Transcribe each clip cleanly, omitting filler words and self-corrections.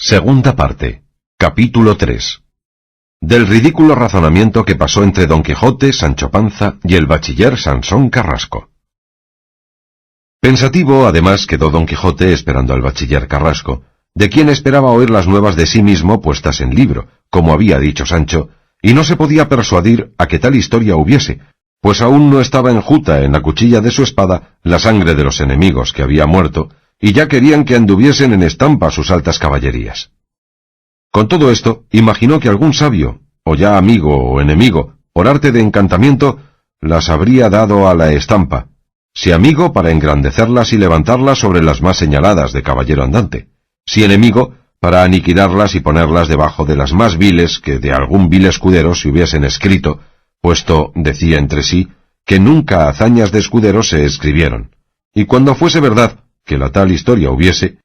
Segunda parte. Capítulo 3. Del ridículo razonamiento que pasó entre Don Quijote, Sancho Panza y el bachiller Sansón Carrasco. Pensativo, además, quedó Don Quijote esperando al bachiller Carrasco, de quien esperaba oír las nuevas de sí mismo puestas en libro, como había dicho Sancho, y no se podía persuadir a que tal historia hubiese, pues aún no estaba enjuta en la cuchilla de su espada la sangre de los enemigos que había muerto, y ya querían que anduviesen en estampa sus altas caballerías. Con todo esto, imaginó que algún sabio, o ya amigo o enemigo, por arte de encantamiento, las habría dado a la estampa, si amigo para engrandecerlas y levantarlas sobre las más señaladas de caballero andante, si enemigo para aniquilarlas y ponerlas debajo de las más viles que de algún vil escudero se hubiesen escrito, puesto, decía entre sí, que nunca hazañas de escuderos se escribieron, y cuando fuese verdad que la tal historia hubiese,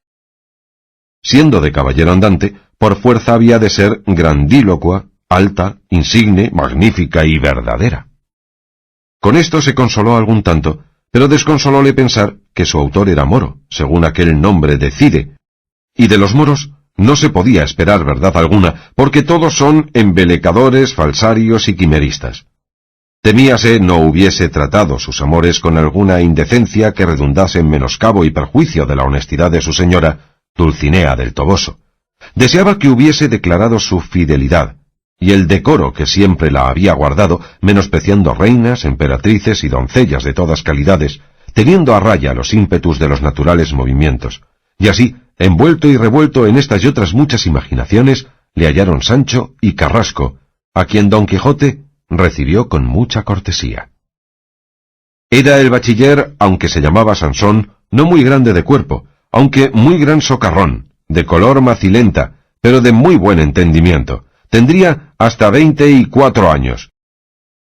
siendo de caballero andante, por fuerza había de ser grandílocua, alta, insigne, magnífica y verdadera. Con esto se consoló algún tanto, pero desconsolóle pensar que su autor era moro, según aquel nombre decide, y de los moros no se podía esperar verdad alguna, porque todos son embelecadores, falsarios y quimeristas. Temíase no hubiese tratado sus amores con alguna indecencia que redundase en menoscabo y perjuicio de la honestidad de su señora, Dulcinea del Toboso. Deseaba que hubiese declarado su fidelidad, y el decoro que siempre la había guardado, menospreciando reinas, emperatrices y doncellas de todas calidades, teniendo a raya los ímpetus de los naturales movimientos. Y así, envuelto y revuelto en estas y otras muchas imaginaciones, le hallaron Sancho y Carrasco, a quien Don Quijote recibió con mucha cortesía. Era el bachiller, aunque se llamaba Sansón, no muy grande de cuerpo, aunque muy gran socarrón, de color macilenta, pero de muy buen entendimiento. Tendría hasta 24 años.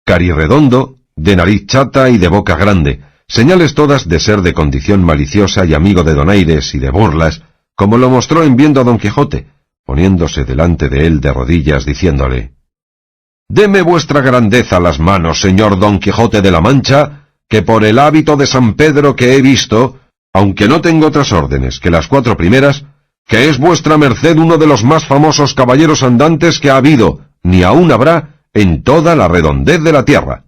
Carirredondo, de nariz chata y de boca grande, señales todas de ser de condición maliciosa y amigo de donaires y de burlas, como lo mostró en viendo a Don Quijote, poniéndose delante de él de rodillas, diciéndole: «Deme vuestra grandeza las manos, señor Don Quijote de la Mancha, que por el hábito de San Pedro que he visto, aunque no tengo otras órdenes que las 4 primeras, que es vuestra merced uno de los más famosos caballeros andantes que ha habido, ni aún habrá, en toda la redondez de la tierra.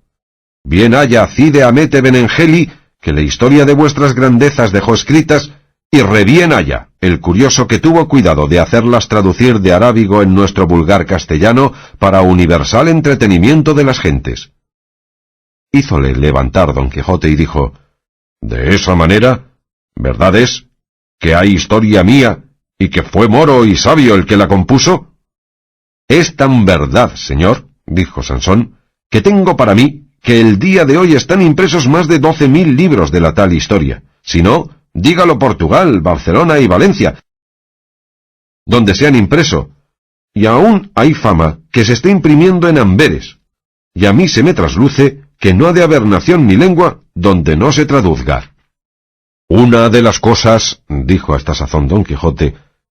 Bien haya Cide Hamete Benengeli, que la historia de vuestras grandezas dejó escritas, y re bien haya el curioso que tuvo cuidado de hacerlas traducir de arábigo en nuestro vulgar castellano para universal entretenimiento de las gentes». Hízole levantar Don Quijote y dijo: «De esa manera, verdad es que hay historia mía, y que fue moro y sabio el que la compuso». «Es tan verdad, señor», dijo Sansón, «que tengo para mí que el día de hoy están impresos más de 12.000 libros de la tal historia. Si no, dígalo Portugal, Barcelona y Valencia, donde se han impreso, y aún hay fama que se está imprimiendo en Amberes, y a mí se me trasluce que no ha de haber nación ni lengua donde no se traduzga». «Una de las cosas», dijo a esta sazón Don Quijote,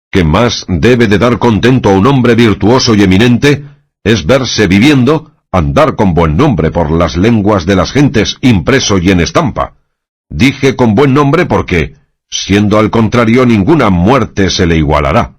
«que más debe de dar contento a un hombre virtuoso y eminente, es verse viviendo, andar con buen nombre por las lenguas de las gentes, impreso y en estampa. Dije con buen nombre porque, siendo al contrario, ninguna muerte se le igualará».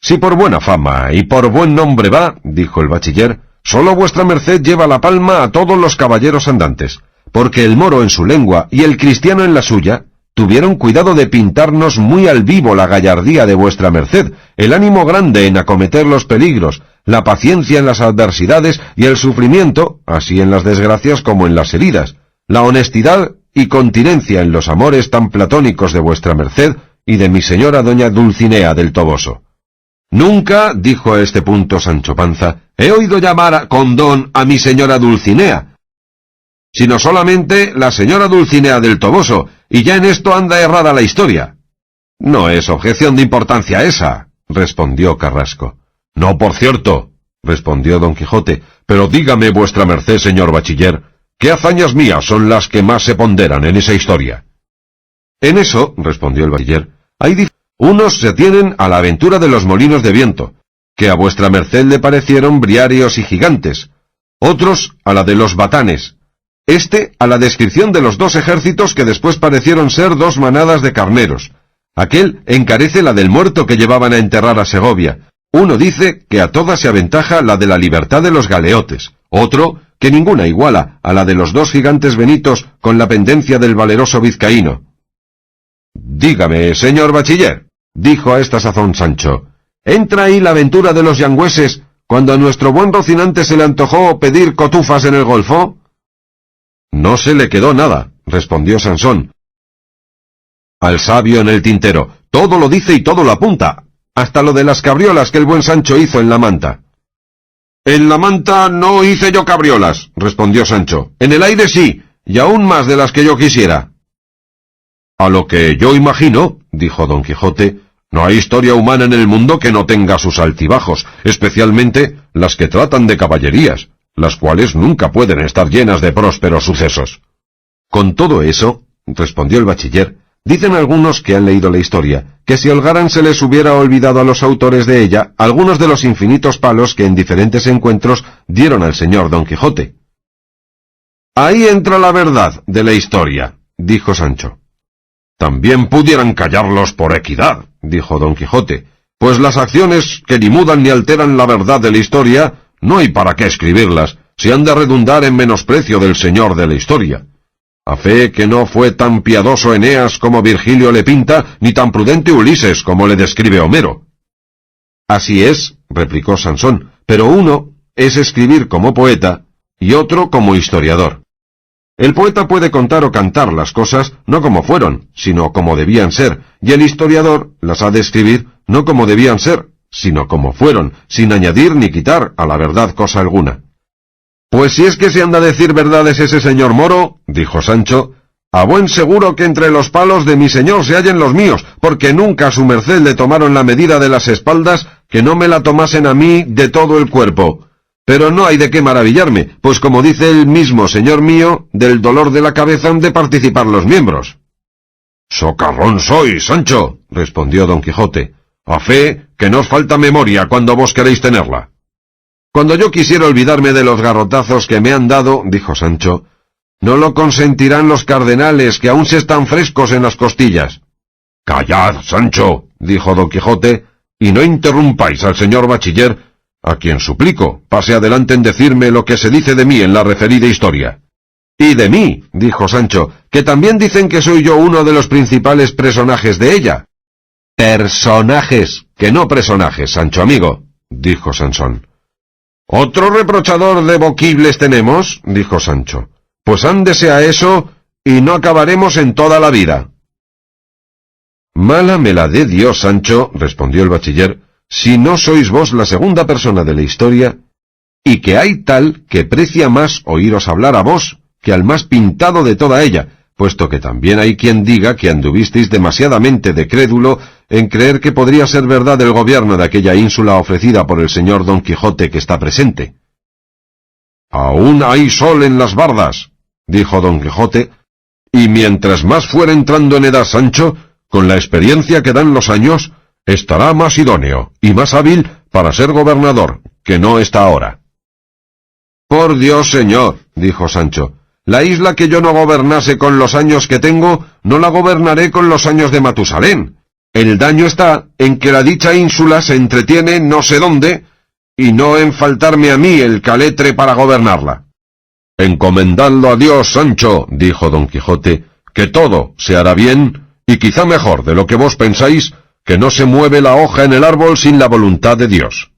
«Si por buena fama y por buen nombre va», dijo el bachiller, «solo vuestra merced lleva la palma a todos los caballeros andantes, porque el moro en su lengua y el cristiano en la suya tuvieron cuidado de pintarnos muy al vivo la gallardía de vuestra merced, el ánimo grande en acometer los peligros, la paciencia en las adversidades y el sufrimiento, así en las desgracias como en las heridas, la honestidad y continencia en los amores tan platónicos de vuestra merced y de mi señora doña Dulcinea del Toboso. Nunca», dijo a este punto Sancho Panza, «he oído llamar con don a mi señora Dulcinea, sino solamente la señora Dulcinea del Toboso, y ya en esto anda errada la historia». «No es objeción de importancia esa», respondió Carrasco. «No, por cierto», respondió Don Quijote, «pero dígame vuestra merced, señor bachiller, ¿qué hazañas mías son las que más se ponderan en esa historia?» «En eso», respondió el bachiller, «unos se tienen a la aventura de los molinos de viento, que a vuestra merced le parecieron briarios y gigantes, otros a la de los batanes, a la descripción de los 2 ejércitos que después parecieron ser 2 manadas de carneros, Aquel encarece la del muerto que llevaban a enterrar a Segovia. Uno dice que a todas se aventaja la de la libertad de los galeotes. Otro, que ninguna iguala a la de los dos gigantes benitos con la pendencia del valeroso vizcaíno. «Dígame, señor bachiller», dijo a esta sazón Sancho, «¿entra ahí la aventura de los yangüeses cuando a nuestro buen Rocinante se le antojó pedir cotufas en el golfo?» «No se le quedó nada», respondió Sansón. «Al sabio en el tintero, todo lo dice y todo lo apunta, hasta lo de las cabriolas que el buen Sancho hizo en la manta». «En la manta no hice yo cabriolas», respondió Sancho. «En el aire sí, y aún más de las que yo quisiera». «A lo que yo imagino», dijo Don Quijote, «no hay historia humana en el mundo que no tenga sus altibajos, especialmente las que tratan de caballerías, las cuales nunca pueden estar llenas de prósperos sucesos». «Con todo eso», respondió el bachiller, «dicen algunos que han leído la historia, que si holgaran se les hubiera olvidado a los autores de ella algunos de los infinitos palos que en diferentes encuentros dieron al señor Don Quijote». «Ahí entra la verdad de la historia», dijo Sancho. «También pudieran callarlos por equidad», dijo Don Quijote, «pues las acciones que ni mudan ni alteran la verdad de la historia, no hay para qué escribirlas, si han de redundar en menosprecio del señor de la historia. A fe que no fue tan piadoso Eneas como Virgilio le pinta, ni tan prudente Ulises como le describe Homero». «Así es», replicó Sansón, «pero uno es escribir como poeta y otro como historiador. El poeta puede contar o cantar las cosas no como fueron, sino como debían ser, y el historiador las ha de escribir no como debían ser, sino como fueron, sin añadir ni quitar a la verdad cosa alguna». «Pues si es que se anda a decir verdades ese señor Moro», dijo Sancho, «a buen seguro que entre los palos de mi señor se hallen los míos, porque nunca a su merced le tomaron la medida de las espaldas que no me la tomasen a mí de todo el cuerpo. Pero no hay de qué maravillarme, pues como dice el mismo señor mío, del dolor de la cabeza han de participar los miembros». «Socarrón sois, Sancho», respondió Don Quijote, «a fe que no os falta memoria cuando vos queréis tenerla». «Cuando yo quisiera olvidarme de los garrotazos que me han dado», dijo Sancho, «no lo consentirán los cardenales, que aún se están frescos en las costillas». «Callad, Sancho», dijo Don Quijote, «y no interrumpáis al señor bachiller, a quien suplico pase adelante en decirme lo que se dice de mí en la referida historia». «Y de mí», dijo Sancho, «que también dicen que soy yo uno de los principales personajes de ella». «Personajes, que no personajes, Sancho amigo», dijo Sansón. «¿Otro reprochador de voquibles tenemos?», dijo Sancho. «Pues ándese a eso, y no acabaremos en toda la vida». «Mala me la dé Dios, Sancho», respondió el bachiller, «si no sois vos la segunda persona de la historia, y que hay tal que precia más oíros hablar a vos que al más pintado de toda ella, puesto que también hay quien diga que anduvisteis demasiadamente de crédulo en creer que podría ser verdad el gobierno de aquella ínsula ofrecida por el señor Don Quijote que está presente». «Aún hay sol en las bardas», dijo Don Quijote, «y mientras más fuera entrando en edad Sancho, con la experiencia que dan los años, estará más idóneo y más hábil para ser gobernador, que no está ahora». «Por Dios, señor», dijo Sancho, «la isla que yo no gobernase con los años que tengo, no la gobernaré con los años de Matusalén. El daño está en que la dicha ínsula se entretiene no sé dónde, y no en faltarme a mí el caletre para gobernarla». «Encomendadlo a Dios, Sancho», dijo Don Quijote, «que todo se hará bien, y quizá mejor de lo que vos pensáis, que no se mueve la hoja en el árbol sin la voluntad de Dios».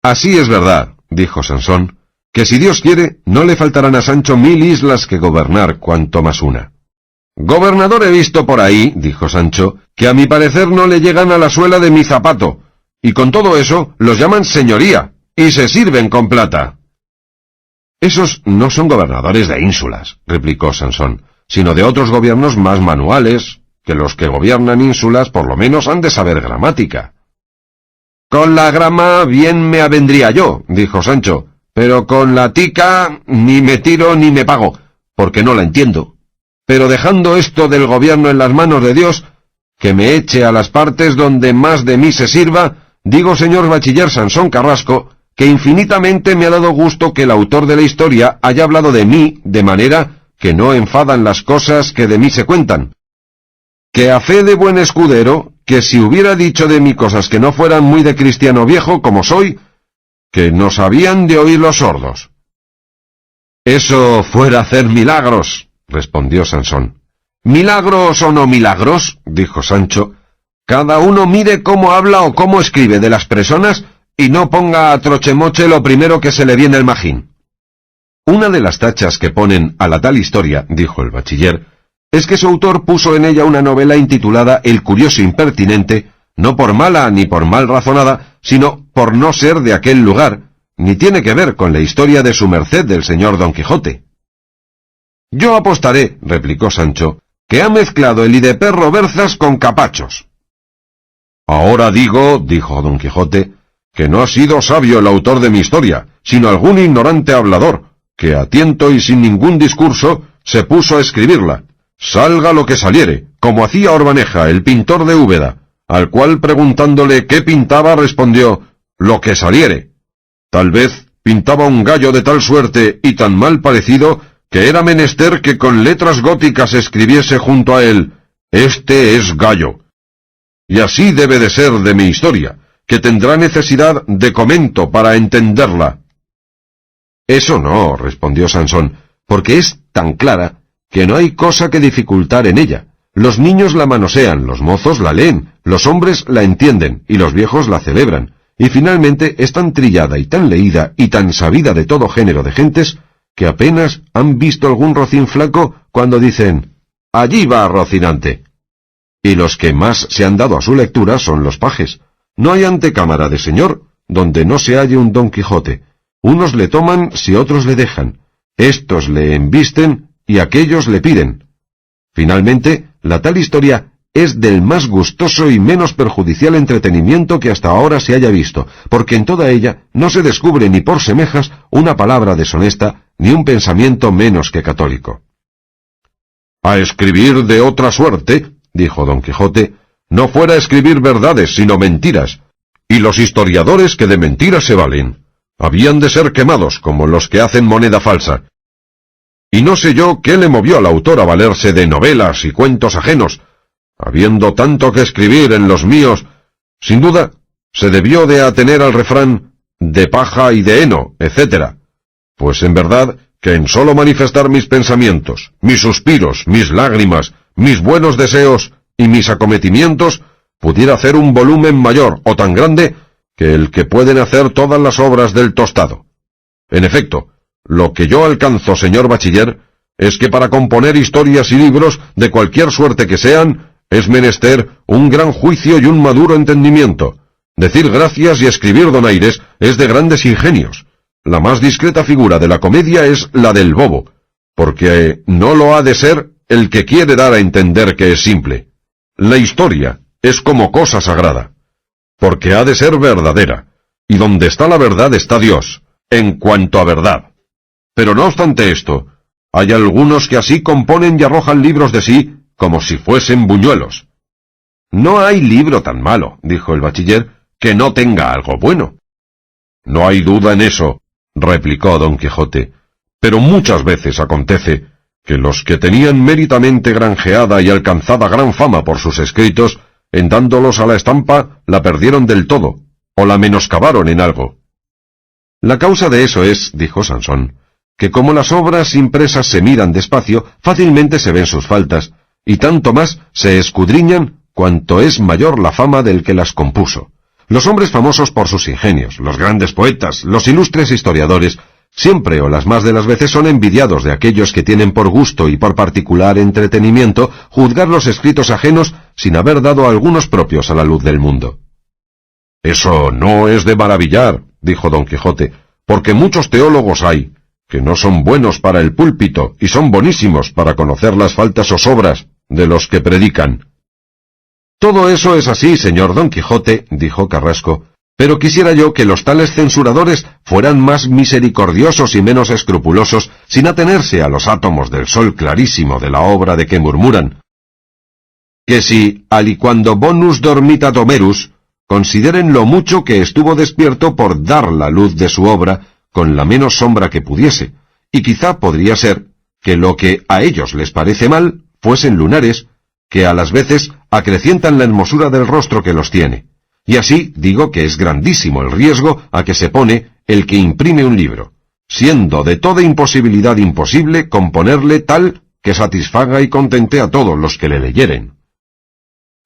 «Así es verdad», dijo Sansón, «que si Dios quiere, no le faltarán a Sancho 1000 islas que gobernar, cuanto más una». «Gobernador he visto por ahí», dijo Sancho, «que a mi parecer no le llegan a la suela de mi zapato, y con todo eso los llaman señoría, y se sirven con plata». «Esos no son gobernadores de ínsulas», replicó Sansón, «sino de otros gobiernos más manuales, que los que gobiernan ínsulas por lo menos han de saber gramática». «Con la grama bien me avendría yo», dijo Sancho, «pero con la tica ni me tiro ni me pago, porque no la entiendo. Pero dejando esto del gobierno en las manos de Dios, que me eche a las partes donde más de mí se sirva, digo, señor bachiller Sansón Carrasco, que infinitamente me ha dado gusto que el autor de la historia haya hablado de mí de manera que no enfadan las cosas que de mí se cuentan. que a fe de buen escudero, que si hubiera dicho de mí cosas que no fueran muy de cristiano viejo, como soy, que nos habían de oír los sordos. Eso fuera hacer milagros, respondió Sansón. Milagros o no milagros, dijo Sancho, cada uno mire cómo habla o cómo escribe de las personas y no ponga a trochemoche lo primero que se le viene al magín. Una de las tachas que ponen a la tal historia, dijo el bachiller, es que su autor puso en ella una novela intitulada El curioso impertinente, no por mala ni por mal razonada, sino por no ser de aquel lugar, ni tiene que ver con la historia de su merced del señor Don Quijote. Yo apostaré, replicó Sancho, que ha mezclado el hideperro berzas con capachos. Ahora digo, dijo Don Quijote, que no ha sido sabio el autor de mi historia, sino algún ignorante hablador, que a tiento y sin ningún discurso se puso a escribirla, salga lo que saliere, como hacía Orbaneja, el pintor de Úbeda, al cual preguntándole qué pintaba respondió, lo que saliere. Tal vez pintaba un gallo de tal suerte y tan mal parecido que era menester que con letras góticas escribiese junto a él, este es gallo. Y así debe de ser de mi historia, que tendrá necesidad de comento para entenderla. Eso no, respondió Sansón, porque es tan clara que no hay cosa que dificultar en ella. Los niños la manosean, los mozos la leen, los hombres la entienden y los viejos la celebran, y finalmente es tan trillada y tan leída y tan sabida de todo género de gentes que apenas han visto algún rocín flaco cuando dicen, allí va Rocinante. Y los que más se han dado a su lectura son los pajes. No hay antecámara de señor donde no se halle un Don Quijote. Unos le toman si otros le dejan. Estos le embisten y aquellos le piden. Finalmente, la tal historia es del más gustoso y menos perjudicial entretenimiento que hasta ahora se haya visto, porque en toda ella no se descubre ni por semejas una palabra deshonesta, ni un pensamiento menos que católico. A escribir de otra suerte, dijo Don Quijote, no fuera a escribir verdades, sino mentiras, y los historiadores que de mentiras se valen, habían de ser quemados como los que hacen moneda falsa. Y no sé yo qué le movió al autor a valerse de novelas y cuentos ajenos, habiendo tanto que escribir en los míos. Sin duda, se debió de atener al refrán de paja y de heno, etc. Pues en verdad que en solo manifestar mis pensamientos, mis suspiros, mis lágrimas, mis buenos deseos y mis acometimientos, pudiera hacer un volumen mayor o tan grande que el que pueden hacer todas las obras del tostado. En efecto, lo que yo alcanzo, señor bachiller, es que para componer historias y libros, de cualquier suerte que sean, es menester un gran juicio y un maduro entendimiento. Decir gracias y escribir donaires es de grandes ingenios. La más discreta figura de la comedia es la del bobo, porque no lo ha de ser el que quiere dar a entender que es simple. La historia es como cosa sagrada, porque ha de ser verdadera, y donde está la verdad está Dios, en cuanto a verdad. Pero no obstante esto, hay algunos que así componen y arrojan libros de sí, como si fuesen buñuelos. No hay libro tan malo, dijo el bachiller, que no tenga algo bueno. No hay duda en eso, replicó Don Quijote, pero muchas veces acontece que los que tenían méritamente granjeada y alcanzada gran fama por sus escritos, en dándolos a la estampa, la perdieron del todo, o la menoscabaron en algo. La causa de eso es, dijo Sansón, que como las obras impresas se miran despacio, fácilmente se ven sus faltas, y tanto más se escudriñan cuanto es mayor la fama del que las compuso. Los hombres famosos por sus ingenios, los grandes poetas, los ilustres historiadores, siempre o las más de las veces son envidiados de aquellos que tienen por gusto y por particular entretenimiento juzgar los escritos ajenos sin haber dado algunos propios a la luz del mundo. Eso no es de maravillar, dijo Don Quijote, porque muchos teólogos hay que no son buenos para el púlpito y son bonísimos para conocer las faltas o sobras de los que predican. Todo eso es así, señor Don Quijote, dijo Carrasco, pero quisiera yo que los tales censuradores fueran más misericordiosos y menos escrupulosos sin atenerse a los átomos del sol clarísimo de la obra de que murmuran. Que si, alicuando bonus dormita domerus, consideren lo mucho que estuvo despierto por dar la luz de su obra con la menos sombra que pudiese, y quizá podría ser que lo que a ellos les parece mal fuesen lunares, que a las veces acrecientan la hermosura del rostro que los tiene. Y así digo que es grandísimo el riesgo a que se pone el que imprime un libro, siendo de toda imposibilidad imposible componerle tal que satisfaga y contente a todos los que le leyeren.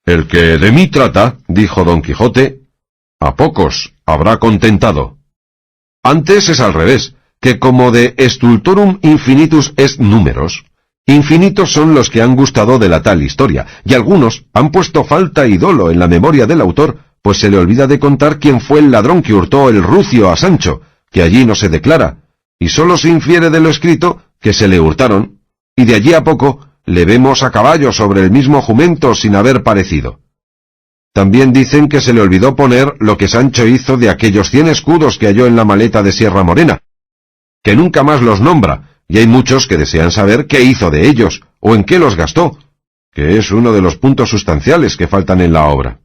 El que de mí trata, dijo Don Quijote, a pocos habrá contentado. Antes es al revés, que como de stultorum infinitus est numeros, infinitos son los que han gustado de la tal historia, y algunos han puesto falta y dolo en la memoria del autor, pues se le olvida de contar quién fue el ladrón que hurtó el rucio a Sancho, que allí no se declara, y sólo se infiere de lo escrito que se le hurtaron, y de allí a poco le vemos a caballo sobre el mismo jumento sin haber parecido. También dicen que se le olvidó poner lo que Sancho hizo de aquellos 100 escudos que halló en la maleta de Sierra Morena, que nunca más los nombra, y hay muchos que desean saber qué hizo de ellos, o en qué los gastó, que es uno de los puntos sustanciales que faltan en la obra.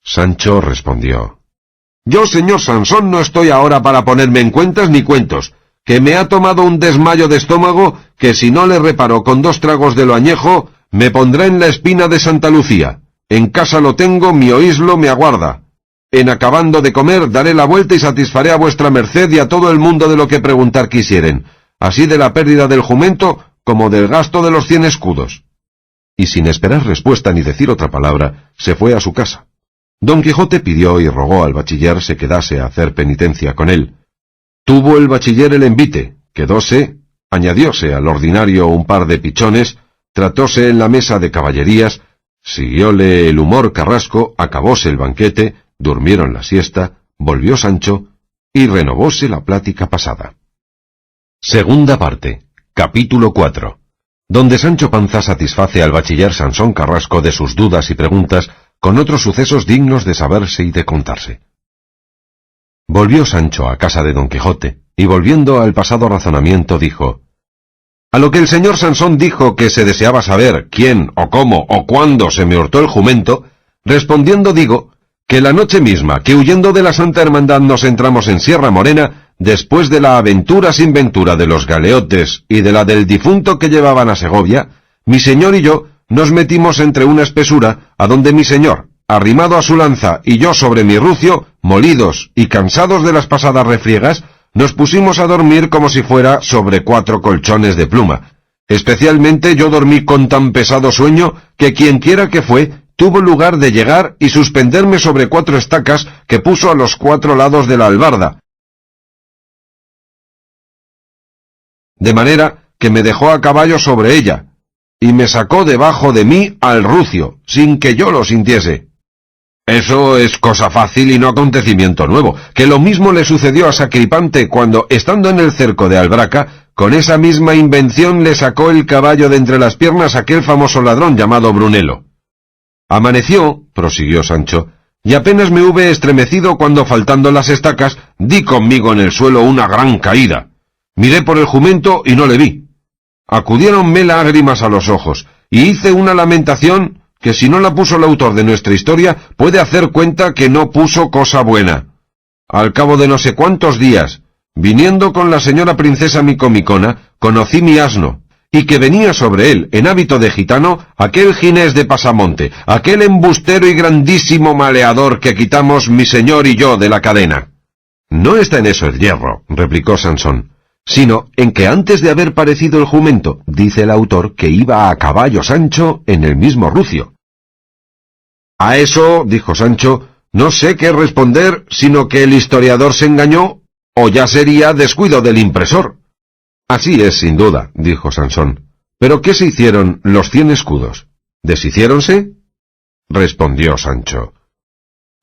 Sancho respondió: Yo, señor Sansón, no estoy ahora para ponerme en cuentas ni cuentos, que me ha tomado un desmayo de estómago que si no le reparo con 2 tragos de lo añejo, me pondrá en la espina de Santa Lucía. En casa lo tengo, mi oíslo me aguarda. En acabando de comer, daré la vuelta y satisfaré a vuestra merced y a todo el mundo de lo que preguntar quisieren, así de la pérdida del jumento como del gasto de los 100 escudos. Y sin esperar respuesta ni decir otra palabra, se fue a su casa. Don Quijote pidió y rogó al bachiller se quedase a hacer penitencia con él. Tuvo el bachiller el envite, quedóse, añadióse al ordinario un par de pichones, tratóse en la mesa de caballerías, siguióle el humor Carrasco, acabóse el banquete, durmieron la siesta, volvió Sancho, y renovóse la plática pasada. Segunda parte, capítulo 4, donde Sancho Panza satisface al bachiller Sansón Carrasco de sus dudas y preguntas, con otros sucesos dignos de saberse y de contarse. Volvió Sancho a casa de Don Quijote, y volviendo al pasado razonamiento dijo: A lo que el señor Sansón dijo que se deseaba saber quién, o cómo, o cuándo se me hurtó el jumento, respondiendo digo, que la noche misma que huyendo de la Santa Hermandad nos entramos en Sierra Morena, después de la aventura sin ventura de los galeotes y de la del difunto que llevaban a Segovia, mi señor y yo nos metimos entre una espesura, a donde mi señor, arrimado a su lanza y yo sobre mi rucio, molidos y cansados de las pasadas refriegas, nos pusimos a dormir como si fuera sobre 4 colchones de pluma. Especialmente yo dormí con tan pesado sueño que quienquiera que fue, tuvo lugar de llegar y suspenderme sobre 4 estacas que puso a los 4 lados de la albarda, de manera que me dejó a caballo sobre ella, y me sacó debajo de mí al rucio, sin que yo lo sintiese. Eso es cosa fácil y no acontecimiento nuevo, que lo mismo le sucedió a Sacripante cuando, estando en el cerco de Albraca, con esa misma invención le sacó el caballo de entre las piernas aquel famoso ladrón llamado Brunelo. Amaneció, prosiguió Sancho, y apenas me hube estremecido cuando, faltando las estacas, di conmigo en el suelo una gran caída. Miré por el jumento y no le vi. Acudiéronme lágrimas a los ojos, y hice una lamentación que si no la puso el autor de nuestra historia, puede hacer cuenta que no puso cosa buena. Al cabo de no sé cuántos días, viniendo con la señora princesa Micomicona, conocí mi asno, y que venía sobre él, en hábito de gitano, aquel ginés de pasamonte, aquel embustero y grandísimo maleador que quitamos mi señor y yo de la cadena. No está en eso el hierro, replicó Sansón, sino en que antes de haber parecido el jumento, dice el autor que iba a caballo Sancho en el mismo rucio. A eso, dijo Sancho, no sé qué responder, sino que el historiador se engañó, o ya sería descuido del impresor. Así es, sin duda, dijo Sansón. ¿Pero qué se hicieron los 100 escudos? ¿Deshiciéronse? Respondió Sancho: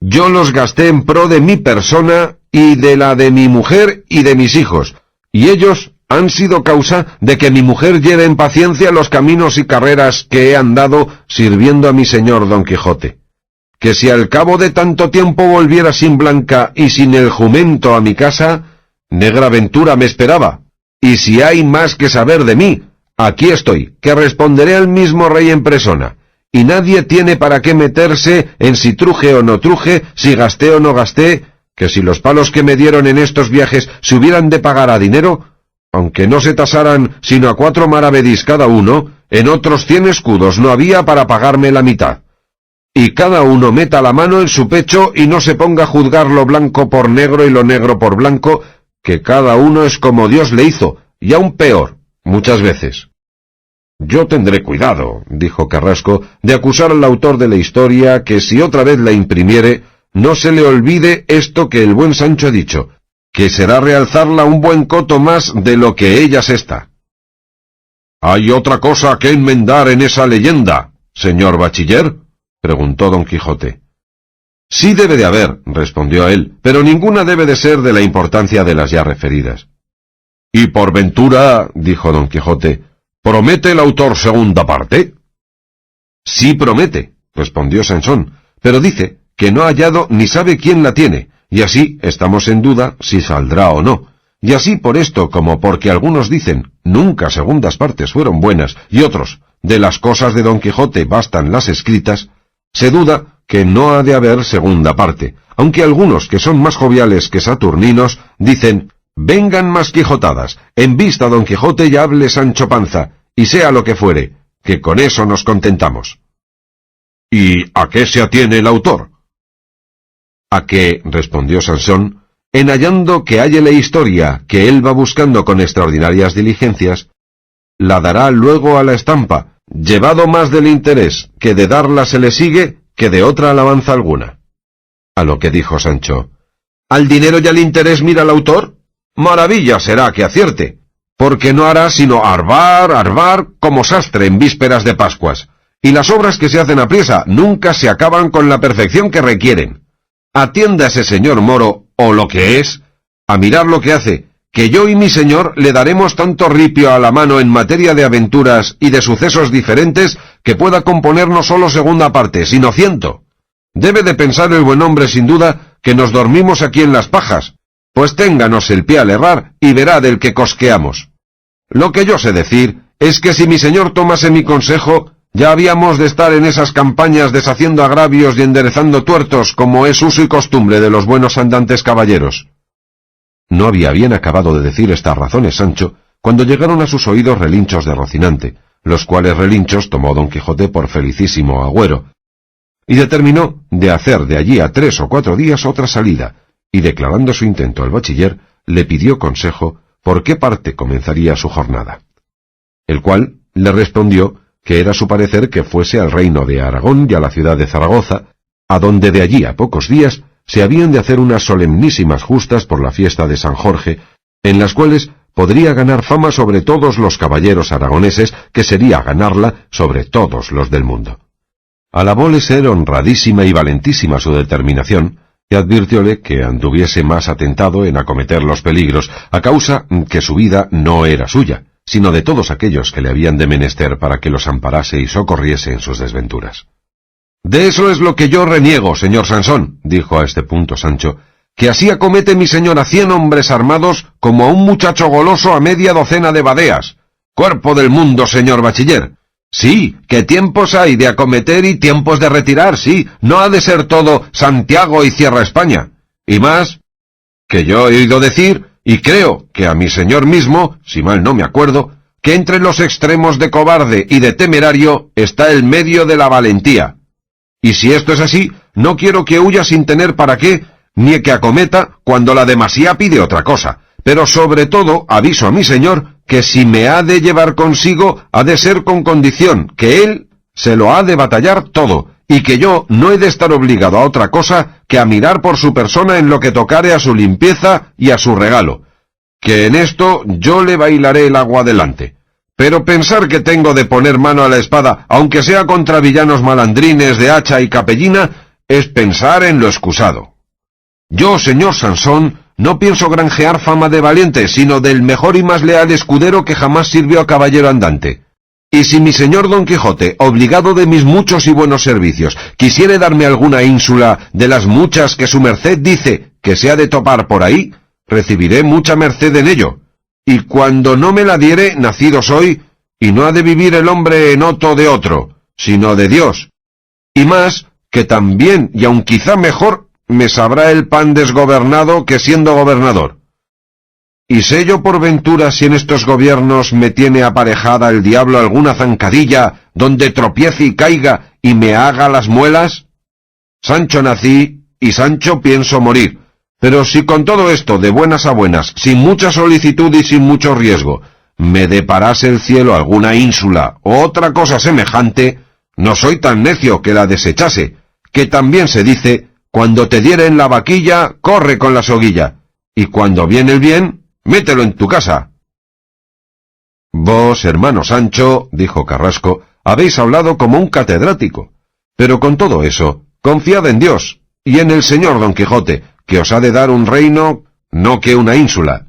Yo los gasté en pro de mi persona y de la de mi mujer y de mis hijos, y ellos han sido causa de que mi mujer lleve en paciencia los caminos y carreras que he andado sirviendo a mi señor Don Quijote. Que si al cabo de tanto tiempo volviera sin Blanca y sin el jumento a mi casa, negra ventura me esperaba. Y si hay más que saber de mí, aquí estoy, que responderé al mismo rey en persona, y nadie tiene para qué meterse en si truje o no truje, si gasté o no gasté, que si los palos que me dieron en estos viajes se hubieran de pagar a dinero, aunque no se tasaran sino a 4 maravedís cada uno, en otros 100 escudos no había para pagarme la mitad. Y cada uno meta la mano en su pecho y no se ponga a juzgar lo blanco por negro y lo negro por blanco, que cada uno es como Dios le hizo, y aún peor, muchas veces. Yo tendré cuidado, dijo Carrasco, de acusar al autor de la historia que si otra vez la imprimiere, no se le olvide esto que el buen Sancho ha dicho, que será realzarla un buen coto más de lo que ella se está. ¿Hay otra cosa que enmendar en esa leyenda, señor bachiller?, preguntó don Quijote. Sí debe de haber, respondió él, pero ninguna debe de ser de la importancia de las ya referidas. Y por ventura, dijo don Quijote, ¿promete el autor segunda parte? Sí promete, respondió Sansón, pero dice que no ha hallado ni sabe quién la tiene, y así estamos en duda si saldrá o no. Y así por esto como porque algunos dicen nunca segundas partes fueron buenas, y otros, de las cosas de don Quijote bastan las escritas, se duda que no ha de haber segunda parte, aunque algunos que son más joviales que saturninos dicen, vengan más quijotadas, en vista don Quijote y hable Sancho Panza, y sea lo que fuere, que con eso nos contentamos. ¿Y a qué se atiene el autor? A que, respondió Sansón, en hallando que halle la historia que él va buscando con extraordinarias diligencias, la dará luego a la estampa, llevado más del interés que de darla se le sigue que de otra alabanza alguna. A lo que dijo Sancho, ¿al dinero y al interés mira el autor? Maravilla será que acierte, porque no hará sino arbar como sastre en vísperas de Pascuas, y las obras que se hacen apriesa nunca se acaban con la perfección que requieren. Atienda ese señor moro, o lo que es, a mirar lo que hace, que yo y mi señor le daremos tanto ripio a la mano en materia de aventuras y de sucesos diferentes que pueda componer no solo segunda parte, sino 100. Debe de pensar el buen hombre sin duda que nos dormimos aquí en las pajas, pues ténganos el pie al errar y verá del que cosqueamos. Lo que yo sé decir es que si mi señor tomase mi consejo, ya habíamos de estar en esas campañas deshaciendo agravios y enderezando tuertos como es uso y costumbre de los buenos andantes caballeros. No había bien acabado de decir estas razones Sancho, cuando llegaron a sus oídos relinchos de Rocinante, los cuales relinchos tomó don Quijote por felicísimo agüero, y determinó de hacer de allí a 3 o 4 días otra salida, y declarando su intento al bachiller, le pidió consejo por qué parte comenzaría su jornada. El cual le respondió que era su parecer que fuese al reino de Aragón y a la ciudad de Zaragoza, a donde de allí a pocos días se habían de hacer unas solemnísimas justas por la fiesta de San Jorge, en las cuales podría ganar fama sobre todos los caballeros aragoneses, que sería ganarla sobre todos los del mundo. Alabóle ser honradísima y valentísima su determinación, y advirtióle que anduviese más atentado en acometer los peligros, a causa que su vida no era suya, sino de todos aquellos que le habían de menester para que los amparase y socorriese en sus desventuras. De eso es lo que yo reniego, señor Sansón, dijo a este punto Sancho, que así acomete mi señor a 100 hombres armados como a un muchacho goloso a media docena de badeas. Cuerpo del mundo, señor bachiller. Sí, que tiempos hay de acometer y tiempos de retirar, sí, no ha de ser todo Santiago y Cierra España. Y más, que yo he oído decir, y creo que a mi señor mismo, si mal no me acuerdo, que entre los extremos de cobarde y de temerario está el medio de la valentía. Y si esto es así, no quiero que huya sin tener para qué, ni que acometa cuando la demasía pide otra cosa. Pero sobre todo aviso a mi señor que si me ha de llevar consigo, ha de ser con condición que él se lo ha de batallar todo, y que yo no he de estar obligado a otra cosa que a mirar por su persona en lo que tocare a su limpieza y a su regalo, que en esto yo le bailaré el agua adelante. Pero pensar que tengo de poner mano a la espada, aunque sea contra villanos malandrines de hacha y capellina, es pensar en lo excusado. Yo, señor Sansón, no pienso granjear fama de valiente, sino del mejor y más leal escudero que jamás sirvió a caballero andante. Y si mi señor Don Quijote, obligado de mis muchos y buenos servicios, quisiere darme alguna ínsula de las muchas que su merced dice que se ha de topar por ahí, recibiré mucha merced en ello. Y cuando no me la diere, nacido soy, y no ha de vivir el hombre en oto de otro, sino de Dios. Y más, que también, y aun quizá mejor, me sabrá el pan desgobernado que siendo gobernador. ¿Y sé yo por ventura si en estos gobiernos me tiene aparejada el diablo alguna zancadilla donde tropiece y caiga y me haga las muelas? Sancho nací y Sancho pienso morir, pero si con todo esto de buenas a buenas, sin mucha solicitud y sin mucho riesgo, me deparase el cielo alguna ínsula o otra cosa semejante, no soy tan necio que la desechase, que también se dice, cuando te dieren la vaquilla, corre con la soguilla, y cuando viene el bien, mételo en tu casa. Vos, hermano Sancho, dijo Carrasco, habéis hablado como un catedrático, pero con todo eso, confiad en Dios, y en el señor Don Quijote, que os ha de dar un reino, no que una ínsula.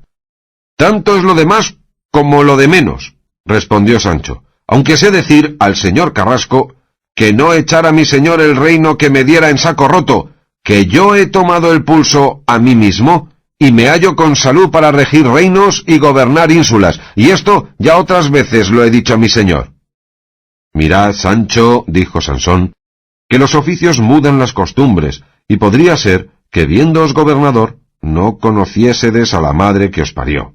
Tanto es lo de más como lo de menos, respondió Sancho, aunque sé decir al señor Carrasco que no echara mi señor el reino que me diera en saco roto, que yo he tomado el pulso a mí mismo, y me hallo con salud para regir reinos y gobernar ínsulas, y esto ya otras veces lo he dicho a mi señor. Mirad, Sancho, dijo Sansón, que los oficios mudan las costumbres, y podría ser que viéndoos gobernador, no conociésedes a la madre que os parió.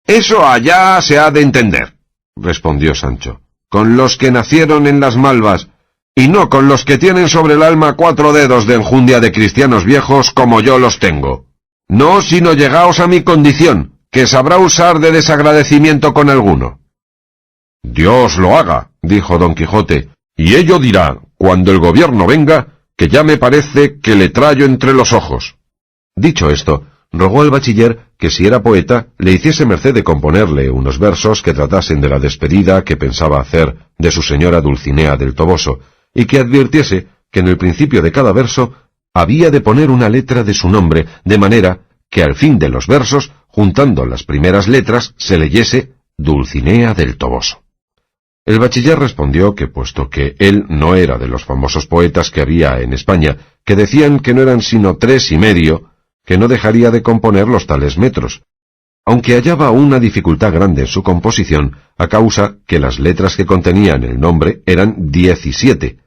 Eso allá se ha de entender, respondió Sancho, con los que nacieron en las malvas, y no con los que tienen sobre el alma 4 dedos de enjundia de cristianos viejos como yo los tengo. No, sino llegaos a mi condición, que sabrá usar de desagradecimiento con alguno. Dios lo haga, dijo Don Quijote, y ello dirá, cuando el gobierno venga, que ya me parece que le traigo entre los ojos. Dicho esto, rogó al bachiller que si era poeta, le hiciese merced de componerle unos versos que tratasen de la despedida que pensaba hacer de su señora Dulcinea del Toboso, y que advirtiese que en el principio de cada verso había de poner una letra de su nombre, de manera que al fin de los versos, juntando las primeras letras, se leyese Dulcinea del Toboso. El bachiller respondió que puesto que él no era de los famosos poetas que había en España, que decían que no eran sino 3 y medio, que no dejaría de componer los tales metros, aunque hallaba una dificultad grande en su composición, a causa que las letras que contenían el nombre eran 17,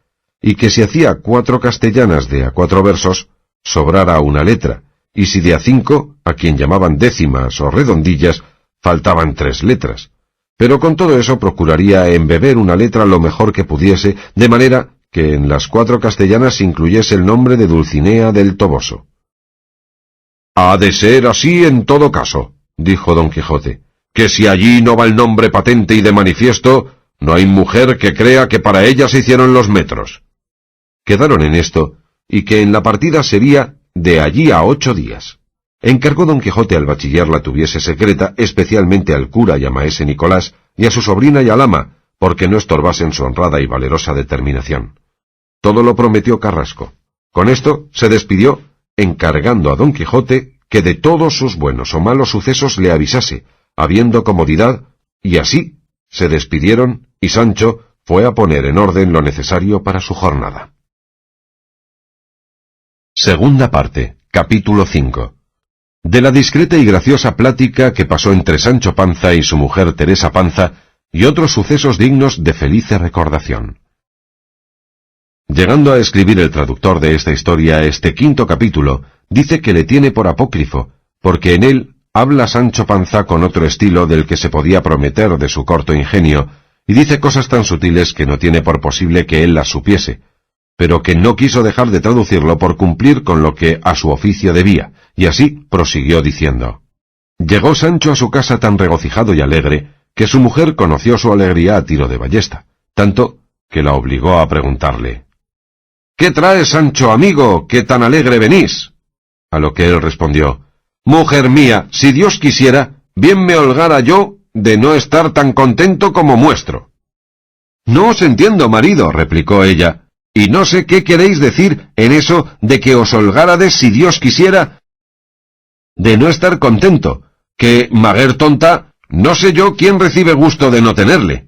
y que si hacía 4 castellanas de a 4 versos, sobrara una letra, y si de a 5, a quien llamaban décimas o redondillas, faltaban 3 letras. Pero con todo eso procuraría embeber una letra lo mejor que pudiese, de manera que en las 4 castellanas incluyese el nombre de Dulcinea del Toboso. Ha de ser así en todo caso, dijo Don Quijote, que si allí no va el nombre patente y de manifiesto, no hay mujer que crea que para ella se hicieron los metros. Quedaron en esto, y que en la partida sería de allí a 8 días. Encargó Don Quijote al bachiller la tuviese secreta, especialmente al cura y a maese Nicolás, y a su sobrina y al ama, porque no estorbasen su honrada y valerosa determinación. Todo lo prometió Carrasco. Con esto se despidió, encargando a Don Quijote que de todos sus buenos o malos sucesos le avisase, habiendo comodidad, y así se despidieron, y Sancho fue a poner en orden lo necesario para su jornada. Segunda parte, capítulo 5. De la discreta y graciosa plática que pasó entre Sancho Panza y su mujer Teresa Panza, y otros sucesos dignos de felice recordación. Llegando a escribir el traductor de esta historia este 5º capítulo, dice que le tiene por apócrifo, porque en él habla Sancho Panza con otro estilo del que se podía prometer de su corto ingenio, y dice cosas tan sutiles que no tiene por posible que él las supiese, pero que no quiso dejar de traducirlo por cumplir con lo que a su oficio debía, y así prosiguió diciendo. Llegó Sancho a su casa tan regocijado y alegre, que su mujer conoció su alegría a tiro de ballesta, tanto que la obligó a preguntarle, «¿Qué traes, Sancho amigo, que tan alegre venís?» A lo que él respondió, «Mujer mía, si Dios quisiera, bien me holgara yo de no estar tan contento como muestro». «No os entiendo, marido», replicó ella, «y no sé qué queréis decir en eso de que os holgárades si Dios quisiera de no estar contento, que, maguer tonta, no sé yo quién recibe gusto de no tenerle».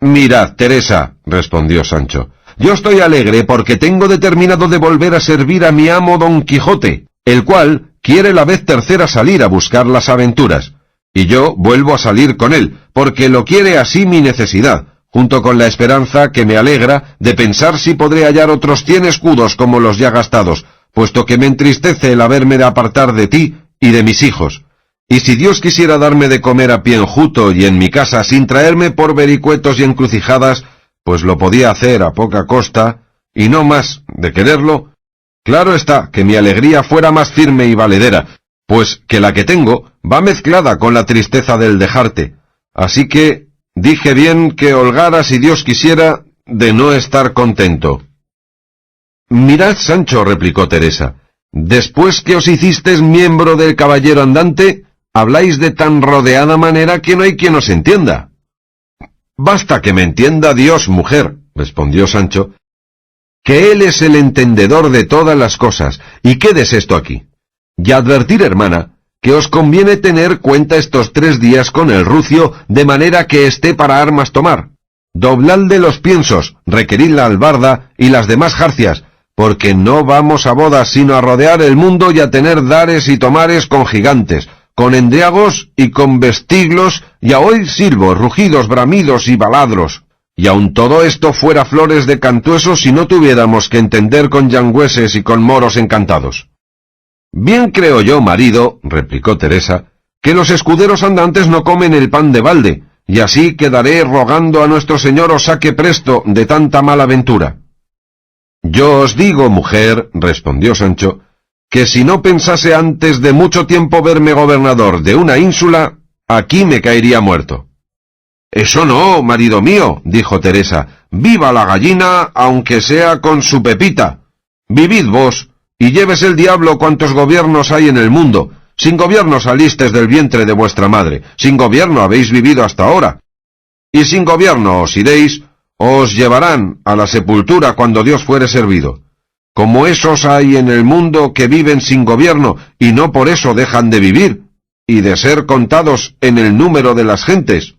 «Mirad, Teresa», respondió Sancho, «yo estoy alegre porque tengo determinado de volver a servir a mi amo Don Quijote, el cual quiere la vez tercera salir a buscar las aventuras, y yo vuelvo a salir con él, porque lo quiere así mi necesidad, junto con la esperanza que me alegra de pensar si podré hallar otros 100 escudos como los ya gastados, puesto que me entristece el haberme de apartar de ti y de mis hijos, Y si Dios quisiera darme de comer a pie enjuto y en mi casa sin traerme por vericuetos y encrucijadas, pues lo podía hacer a poca costa, y no más de quererlo, claro está que mi alegría fuera más firme y valedera, pues que la que tengo va mezclada con la tristeza del dejarte. Así que dije bien que holgara si Dios quisiera de no estar contento. Mirad, Sancho, replicó Teresa, después que os hicistes miembro del caballero andante, habláis de tan rodeada manera que no hay quien os entienda. Basta que me entienda Dios, mujer, respondió Sancho, que Él es el entendedor de todas las cosas, y quedes esto aquí. Y advertir, hermana, que os conviene tener cuenta estos 3 días con el rucio, de manera que esté para armas tomar. Dobladle los piensos, requerid la albarda y las demás jarcias, porque no vamos a bodas sino a rodear el mundo y a tener dares y tomares con gigantes, con endriagos y con vestiglos, y a oír silbos, rugidos, bramidos y baladros. Y aun todo esto fuera flores de cantuesos si no tuviéramos que entender con yangüeses y con moros encantados. Bien creo yo, marido, replicó Teresa, que los escuderos andantes no comen el pan de balde, y así quedaré rogando a nuestro señor os saque presto de tanta mala ventura. Yo os digo, mujer, respondió Sancho, que si no pensase antes de mucho tiempo verme gobernador de una ínsula, aquí me caería muerto. Eso no, marido mío, dijo Teresa, viva la gallina, aunque sea con su pepita. Vivid vos, y lleves el diablo cuantos gobiernos hay en el mundo. Sin gobierno salistes del vientre de vuestra madre, sin gobierno habéis vivido hasta ahora. Y sin gobierno os iréis, os llevarán a la sepultura cuando Dios fuere servido. Como esos hay en el mundo que viven sin gobierno, y no por eso dejan de vivir, y de ser contados en el número de las gentes.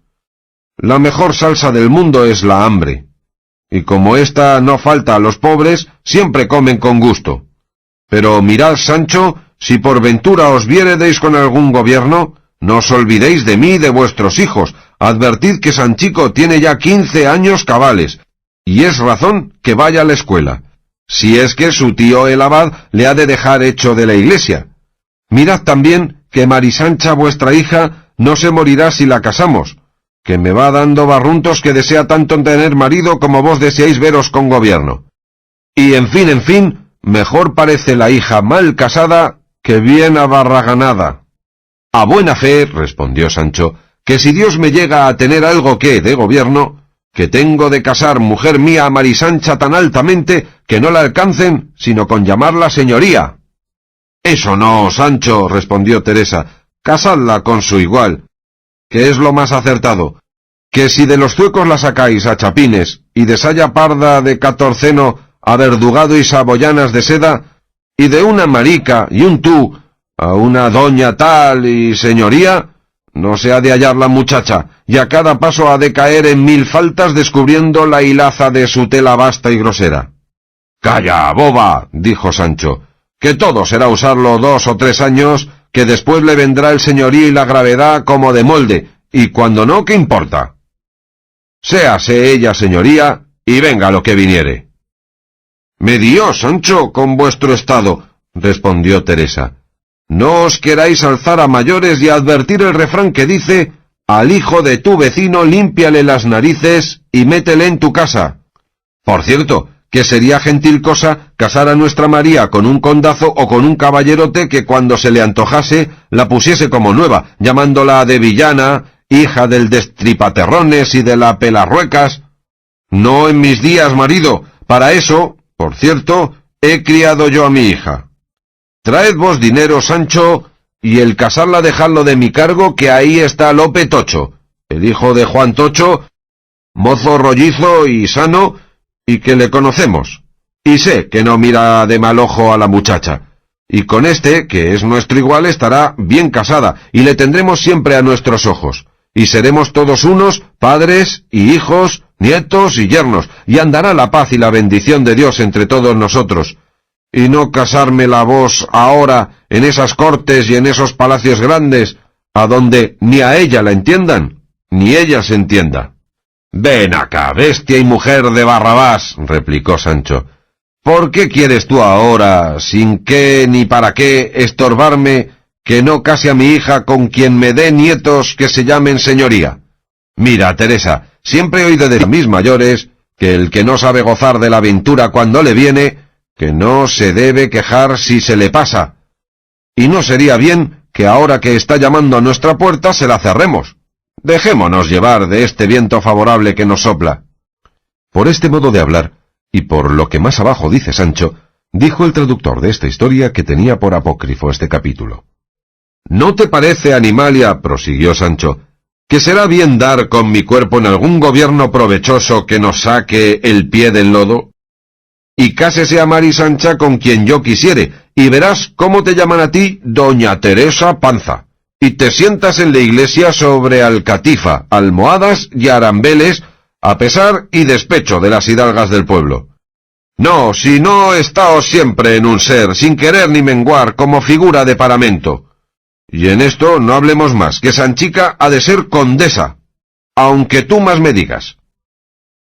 La mejor salsa del mundo es la hambre, y como ésta no falta a los pobres, siempre comen con gusto. Pero mirad, Sancho, si por ventura os viéredeis con algún gobierno, no os olvidéis de mí y de vuestros hijos. Advertid que Sanchico tiene ya 15 años cabales, y es razón que vaya a la escuela, si es que su tío el abad le ha de dejar hecho de la iglesia. Mirad también que Marisancha vuestra hija no se morirá si la casamos, que me va dando barruntos que desea tanto tener marido como vos deseáis veros con gobierno. Y en fin, mejor parece la hija mal casada que bien abarraganada. A buena fe, respondió Sancho, que si Dios me llega a tener algo que de gobierno, que tengo de casar mujer mía a Marisancha tan altamente que no la alcancen sino con llamarla señoría. Eso no, Sancho, respondió Teresa, casadla con su igual, que es lo más acertado, que si de los zuecos la sacáis a chapines y de saya parda de catorceno a verdugado y saboyanas de seda, y de una marica y un tú a una doña tal y señoría, no se ha de hallar la muchacha, y a cada paso ha de caer en 1000 faltas descubriendo la hilaza de su tela vasta y grosera. Calla, boba, dijo Sancho, que todo será usarlo 2 o 3 años, que después le vendrá el señorío y la gravedad como de molde, y cuando no, ¿qué importa? Séase ella señoría, y venga lo que viniere. Me dio, Sancho, con vuestro estado, respondió Teresa. No os queráis alzar a mayores y advertir el refrán que dice, al hijo de tu vecino límpiale las narices y métele en tu casa. Por cierto, que sería gentil cosa casar a nuestra María con un condazo o con un caballerote que cuando se le antojase la pusiese como nueva, llamándola de villana, hija del destripaterrones y de la pelarruecas. No en mis días, marido, para eso, por cierto, he criado yo a mi hija. Traed vos dinero, Sancho, y el casarla dejadlo de mi cargo, que ahí está Lope Tocho, el hijo de Juan Tocho, mozo rollizo y sano, y que le conocemos, y sé que no mira de mal ojo a la muchacha, y con este, que es nuestro igual, estará bien casada, y le tendremos siempre a nuestros ojos, y seremos todos unos, padres y hijos, nietos y yernos, y andará la paz y la bendición de Dios entre todos nosotros, y no casarme la vos ahora en esas cortes y en esos palacios grandes, a donde ni a ella la entiendan, ni ella se entienda. Ven acá, bestia y mujer de Barrabás, replicó Sancho. ¿Por qué quieres tú ahora, sin qué ni para qué, estorbarme que no case a mi hija con quien me dé nietos que se llamen señoría. Mira, Teresa, siempre he oído de mis mayores que el que no sabe gozar de la aventura cuando le viene, que no se debe quejar si se le pasa. Y no sería bien que ahora que está llamando a nuestra puerta se la cerremos. Dejémonos llevar de este viento favorable que nos sopla. Por este modo de hablar, y por lo que más abajo dice Sancho, dijo el traductor de esta historia que tenía por apócrifo este capítulo. ¿No te parece, Animalia, prosiguió Sancho, que será bien dar con mi cuerpo en algún gobierno provechoso que nos saque el pie del lodo? Y cásese a Mari Sancha con quien yo quisiere, y verás cómo te llaman a ti Doña Teresa Panza, y te sientas en la iglesia sobre alcatifa, almohadas y arambeles, a pesar y despecho de las hidalgas del pueblo. No, si no estaos siempre en un ser, sin querer ni menguar, como figura de paramento. Y en esto no hablemos más, que Sanchica ha de ser condesa, aunque tú más me digas.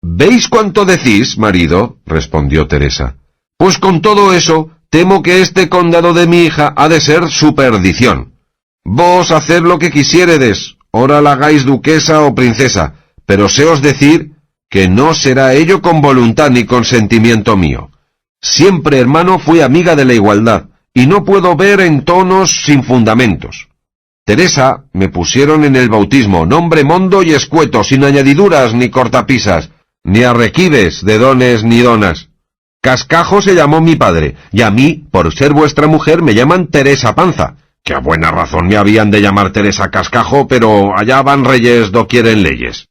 ¿Veis cuánto decís, marido? Respondió Teresa. Pues con todo eso, temo que este condado de mi hija ha de ser su perdición. Vos haced lo que quisiéredes, ora la hagáis duquesa o princesa, pero séos decir que no será ello con voluntad ni consentimiento mío. Siempre, hermano, fui amiga de la igualdad, y no puedo ver en tonos sin fundamentos. Teresa me pusieron en el bautismo nombre mondo y escueto, sin añadiduras ni cortapisas, ni arrequibes de dones ni donas. Cascajo se llamó mi padre, y a mí, por ser vuestra mujer, me llaman Teresa Panza, que a buena razón me habían de llamar Teresa Cascajo, pero allá van reyes do quieren leyes.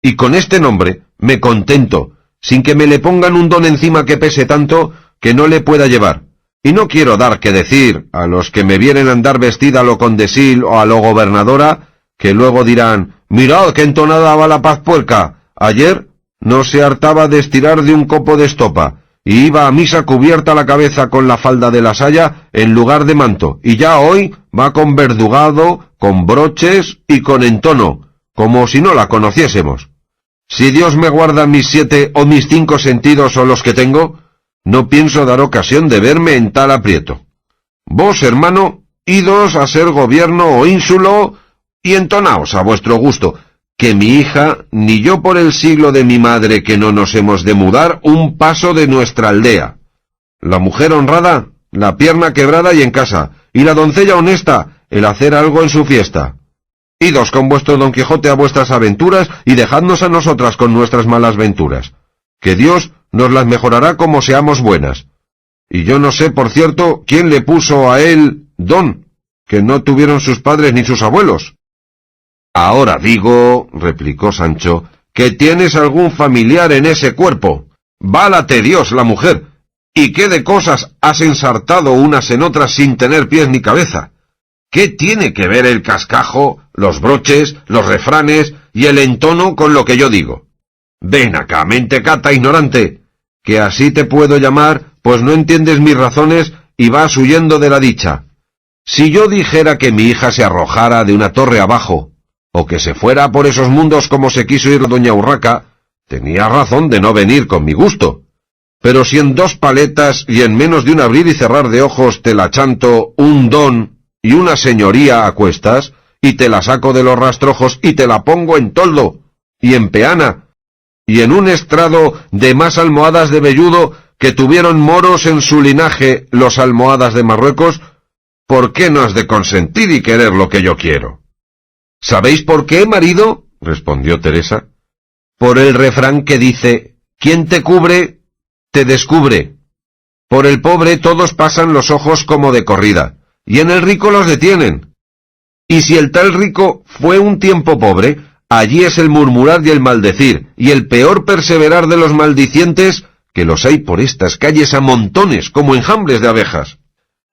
Y con este nombre me contento, sin que me le pongan un don encima que pese tanto que no le pueda llevar. Y no quiero dar que decir a los que me vienen a andar vestida a lo condesil o a lo gobernadora, que luego dirán, mirad qué entonada va la paz puerca. Ayer no se hartaba de estirar de un copo de estopa, y iba a misa cubierta la cabeza con la falda de la saya en lugar de manto, y ya hoy va con verdugado, con broches y con entono, como si no la conociésemos. Si Dios me guarda mis 7 o mis 5 sentidos o los que tengo, no pienso dar ocasión de verme en tal aprieto. Vos, hermano, idos a ser gobierno o ínsulo, y entonaos a vuestro gusto, que mi hija, ni yo por el siglo de mi madre que no nos hemos de mudar un paso de nuestra aldea. La mujer honrada, la pierna quebrada y en casa, y la doncella honesta, el hacer algo en su fiesta. Idos con vuestro Don Quijote a vuestras aventuras y dejadnos a nosotras con nuestras malas venturas, que Dios nos las mejorará como seamos buenas. Y yo no sé, por cierto, quién le puso a él don, que no tuvieron sus padres ni sus abuelos. Ahora digo, replicó Sancho, que tienes algún familiar en ese cuerpo. Válate Dios la mujer, y qué de cosas has ensartado unas en otras sin tener pies ni cabeza. ¿Qué tiene que ver el cascajo, los broches, los refranes y el entono con lo que yo digo? Ven acá, mentecata ignorante, que así te puedo llamar, pues no entiendes mis razones y vas huyendo de la dicha. Si yo dijera que mi hija se arrojara de una torre abajo, o que se fuera por esos mundos como se quiso ir doña Urraca, tenía razón de no venir con mi gusto. Pero si en 2 paletas y en menos de un abrir y cerrar de ojos te la chanto un don y una señoría a cuestas, y te la saco de los rastrojos y te la pongo en toldo, y en peana, y en un estrado de más almohadas de velludo que tuvieron moros en su linaje los almohadas de Marruecos, ¿por qué no has de consentir y querer lo que yo quiero? ¿Sabéis por qué, marido? Respondió Teresa. Por el refrán que dice, quien te cubre, te descubre. Por el pobre todos pasan los ojos como de corrida, y en el rico los detienen. Y si el tal rico fue un tiempo pobre, allí es el murmurar y el maldecir, y el peor perseverar de los maldicientes, que los hay por estas calles a montones, como enjambres de abejas.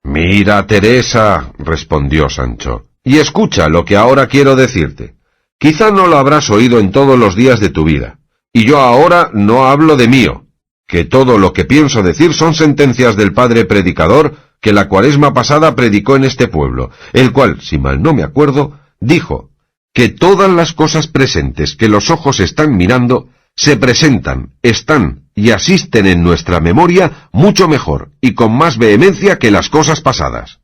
Mira, Teresa, respondió Sancho, y escucha lo que ahora quiero decirte. Quizá no lo habrás oído en todos los días de tu vida, y yo ahora no hablo de mío, que todo lo que pienso decir son sentencias del padre predicador que la Cuaresma pasada predicó en este pueblo, el cual, si mal no me acuerdo, dijo que todas las cosas presentes que los ojos están mirando, se presentan, están y asisten en nuestra memoria mucho mejor y con más vehemencia que las cosas pasadas.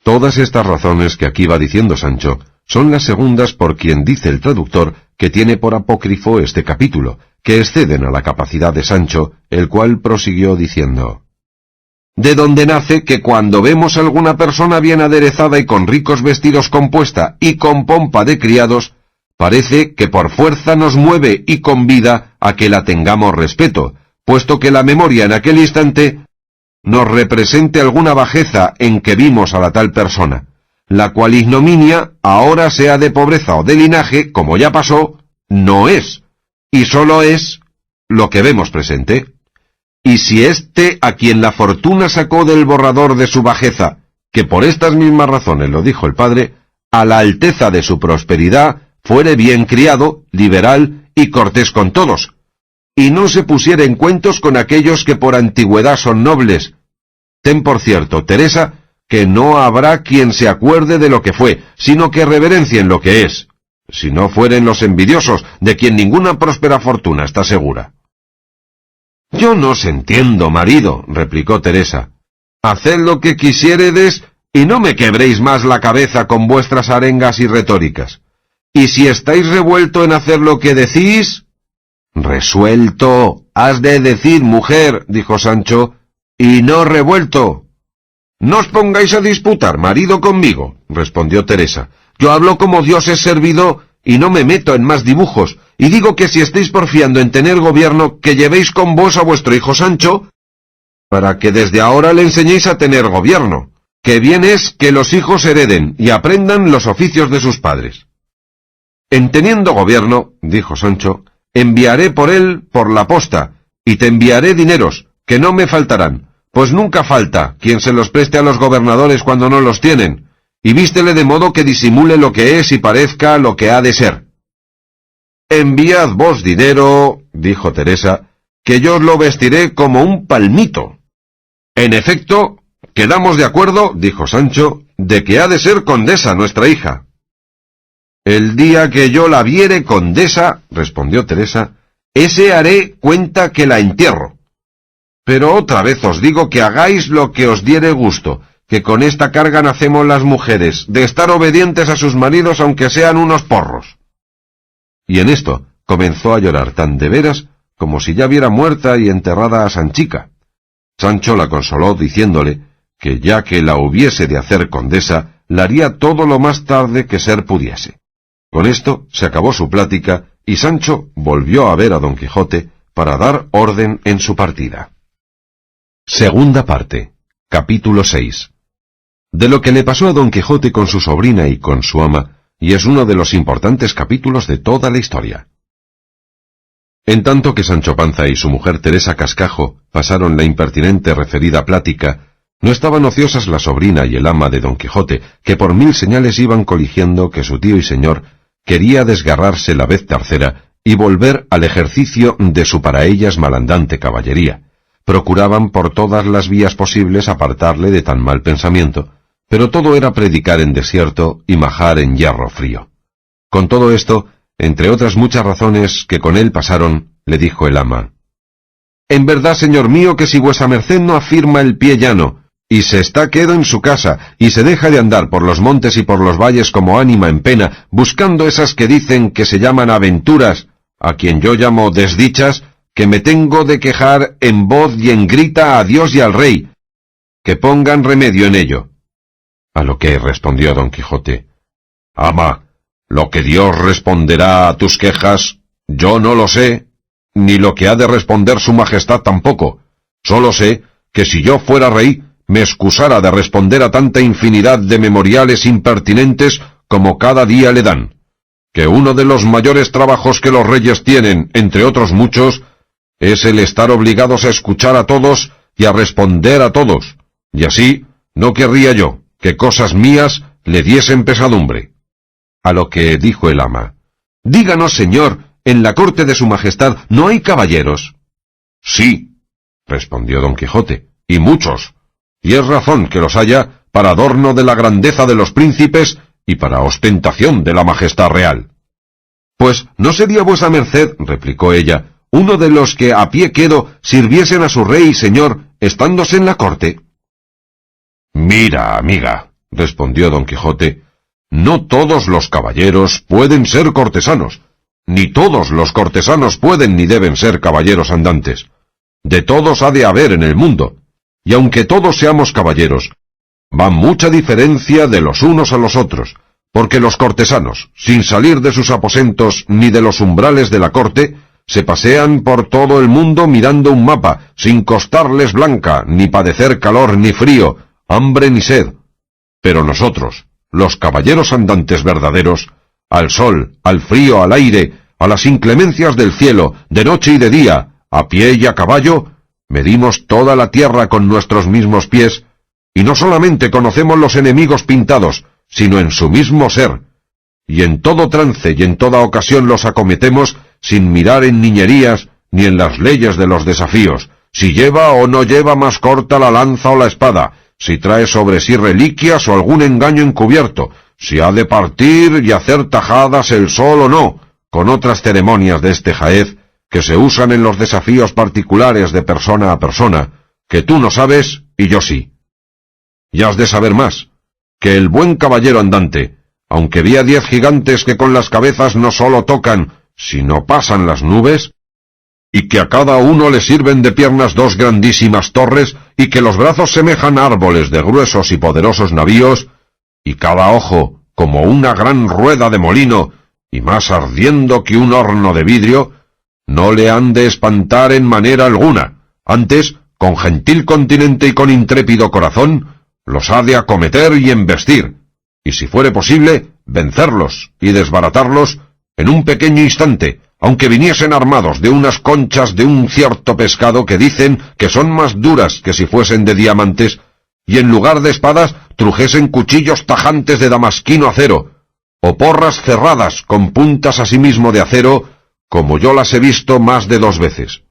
Todas estas razones que aquí va diciendo Sancho son las segundas por quien dice el traductor que tiene por apócrifo este capítulo, que exceden a la capacidad de Sancho, el cual prosiguió diciendo: de donde nace que cuando vemos alguna persona bien aderezada y con ricos vestidos compuesta y con pompa de criados, parece que por fuerza nos mueve y convida a que la tengamos respeto, puesto que la memoria en aquel instante nos represente alguna bajeza en que vimos a la tal persona, la cual ignominia, ahora sea de pobreza o de linaje, como ya pasó, no es, y sólo es lo que vemos presente. Y si éste a quien la fortuna sacó del borrador de su bajeza, que por estas mismas razones lo dijo el padre, a la alteza de su prosperidad fuere bien criado, liberal y cortés con todos, y no se pusiera en cuentos con aquellos que por antigüedad son nobles. Ten por cierto, Teresa, que no habrá quien se acuerde de lo que fue, sino que reverencien lo que es, si no fueren los envidiosos, de quien ninguna próspera fortuna está segura. Yo no os entiendo, marido, replicó Teresa. Haced lo que quisiéredes y no me quebréis más la cabeza con vuestras arengas y retóricas. Y si estáis revuelto en hacer lo que decís... Resuelto, has de decir, mujer, dijo Sancho, y no revuelto. No os pongáis a disputar, marido, conmigo, respondió Teresa. Yo hablo como Dios es servido y no me meto en más dibujos, y digo que si estáis porfiando en tener gobierno, que llevéis con vos a vuestro hijo Sancho, para que desde ahora le enseñéis a tener gobierno, que bien es que los hijos hereden y aprendan los oficios de sus padres. En teniendo gobierno, dijo Sancho, enviaré por él por la posta, y te enviaré dineros, que no me faltarán, pues nunca falta quien se los preste a los gobernadores cuando no los tienen, y vístele de modo que disimule lo que es y parezca lo que ha de ser. Enviad vos dinero, dijo Teresa, que yo os lo vestiré como un palmito. En efecto, quedamos de acuerdo, dijo Sancho, de que ha de ser condesa nuestra hija. El día que yo la viere condesa, respondió Teresa, ese haré cuenta que la entierro. Pero otra vez os digo que hagáis lo que os diere gusto, que con esta carga nacemos las mujeres, de estar obedientes a sus maridos aunque sean unos porros. Y en esto comenzó a llorar tan de veras como si ya viera muerta y enterrada a Sanchica. Sancho la consoló diciéndole que ya que la hubiese de hacer condesa, la haría todo lo más tarde que ser pudiese. Con esto se acabó su plática y Sancho volvió a ver a Don Quijote para dar orden en su partida. Segunda parte. Capítulo 6. De lo que le pasó a Don Quijote con su sobrina y con su ama, y es uno de los importantes capítulos de toda la historia. En tanto que Sancho Panza y su mujer Teresa Cascajo pasaron la impertinente referida plática, no estaban ociosas la sobrina y el ama de Don Quijote, que por mil señales iban coligiendo que su tío y señor quería desgarrarse la vez tercera y volver al ejercicio de su para ellas malandante caballería. Procuraban por todas las vías posibles apartarle de tan mal pensamiento, pero todo era predicar en desierto y majar en hierro frío. Con todo esto, entre otras muchas razones que con él pasaron, le dijo el ama: En verdad, señor mío, que si vuesa merced no afirma el pie llano, y se está quedo en su casa, y se deja de andar por los montes y por los valles como ánima en pena, buscando esas que dicen que se llaman aventuras, a quien yo llamo desdichas, que me tengo de quejar en voz y en grita a Dios y al rey, que pongan remedio en ello. A lo que respondió Don Quijote: Ama, lo que Dios responderá a tus quejas, yo no lo sé, ni lo que ha de responder su majestad tampoco. Solo sé que si yo fuera rey, me excusara de responder a tanta infinidad de memoriales impertinentes como cada día le dan. Que uno de los mayores trabajos que los reyes tienen, entre otros muchos, es el estar obligados a escuchar a todos y a responder a todos, y así no querría yo que cosas mías le diesen pesadumbre. A lo que dijo el ama: Díganos, señor, en la corte de su majestad ¿no hay caballeros? Sí, respondió Don Quijote, y muchos, y es razón que los haya para adorno de la grandeza de los príncipes y para ostentación de la majestad real. Pues ¿no sería vuesa merced, replicó ella, uno de los que a pie quedo sirviesen a su rey y señor, estándose en la corte? Mira, amiga, respondió don Quijote, no todos los caballeros pueden ser cortesanos, ni todos los cortesanos pueden ni deben ser caballeros andantes. De todos ha de haber en el mundo, y aunque todos seamos caballeros, va mucha diferencia de los unos a los otros, porque los cortesanos, sin salir de sus aposentos ni de los umbrales de la corte, se pasean por todo el mundo mirando un mapa, sin costarles blanca, ni padecer calor ni frío, hambre ni sed. Pero nosotros, los caballeros andantes verdaderos, al sol, al frío, al aire, a las inclemencias del cielo, de noche y de día, a pie y a caballo, medimos toda la tierra con nuestros mismos pies, y no solamente conocemos los enemigos pintados, sino en su mismo ser, y en todo trance y en toda ocasión los acometemos sin mirar en niñerías ni en las leyes de los desafíos, si lleva o no lleva más corta la lanza o la espada, si trae sobre sí reliquias o algún engaño encubierto, si ha de partir y hacer tajadas el sol o no, con otras ceremonias de este jaez que se usan en los desafíos particulares de persona a persona, que tú no sabes y yo sí. Y has de saber más, que el buen caballero andante, aunque vi a 10 gigantes que con las cabezas no sólo tocan, sino pasan las nubes, y que a cada uno le sirven de piernas 2 grandísimas torres, y que los brazos semejan árboles de gruesos y poderosos navíos, y cada ojo como una gran rueda de molino, y más ardiendo que un horno de vidrio, no le han de espantar en manera alguna, antes, con gentil continente y con intrépido corazón, los ha de acometer y embestir, y si fuere posible, vencerlos y desbaratarlos en un pequeño instante, aunque viniesen armados de unas conchas de un cierto pescado que dicen que son más duras que si fuesen de diamantes, y en lugar de espadas trujesen cuchillos tajantes de damasquino acero, o porras cerradas con puntas asimismo de acero, como yo las he visto más de 2 veces.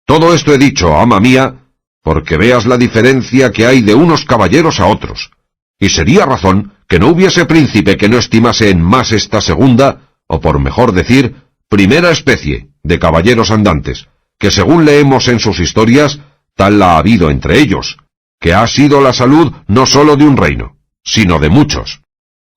Todo esto he dicho, ama mía, porque veas la diferencia que hay de unos caballeros a otros, y sería razón que no hubiese príncipe que no estimase en más esta segunda, o por mejor decir, primera especie de caballeros andantes, que según leemos en sus historias, tal la ha habido entre ellos, que ha sido la salud no sólo de un reino, sino de muchos.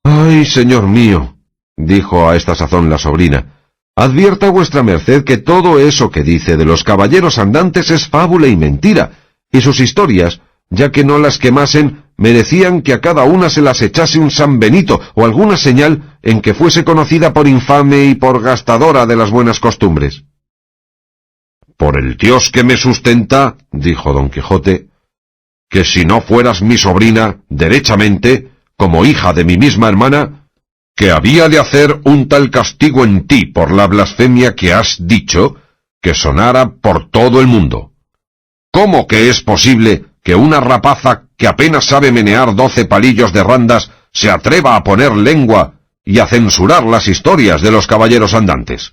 «Ay, señor mío», dijo a esta sazón la sobrina, «advierta vuestra merced que todo eso que dice de los caballeros andantes es fábula y mentira, y sus historias, ya que no las quemasen, merecían que a cada una se las echase un San Benito o alguna señal en que fuese conocida por infame y por gastadora de las buenas costumbres». «Por el Dios que me sustenta», dijo don Quijote, «que si no fueras mi sobrina, derechamente, como hija de mi misma hermana, que había de hacer un tal castigo en ti por la blasfemia que has dicho, que sonara por todo el mundo. ¿Cómo que es posible que una rapaza que apenas sabe menear 12 palillos de randas se atreva a poner lengua y a censurar las historias de los caballeros andantes?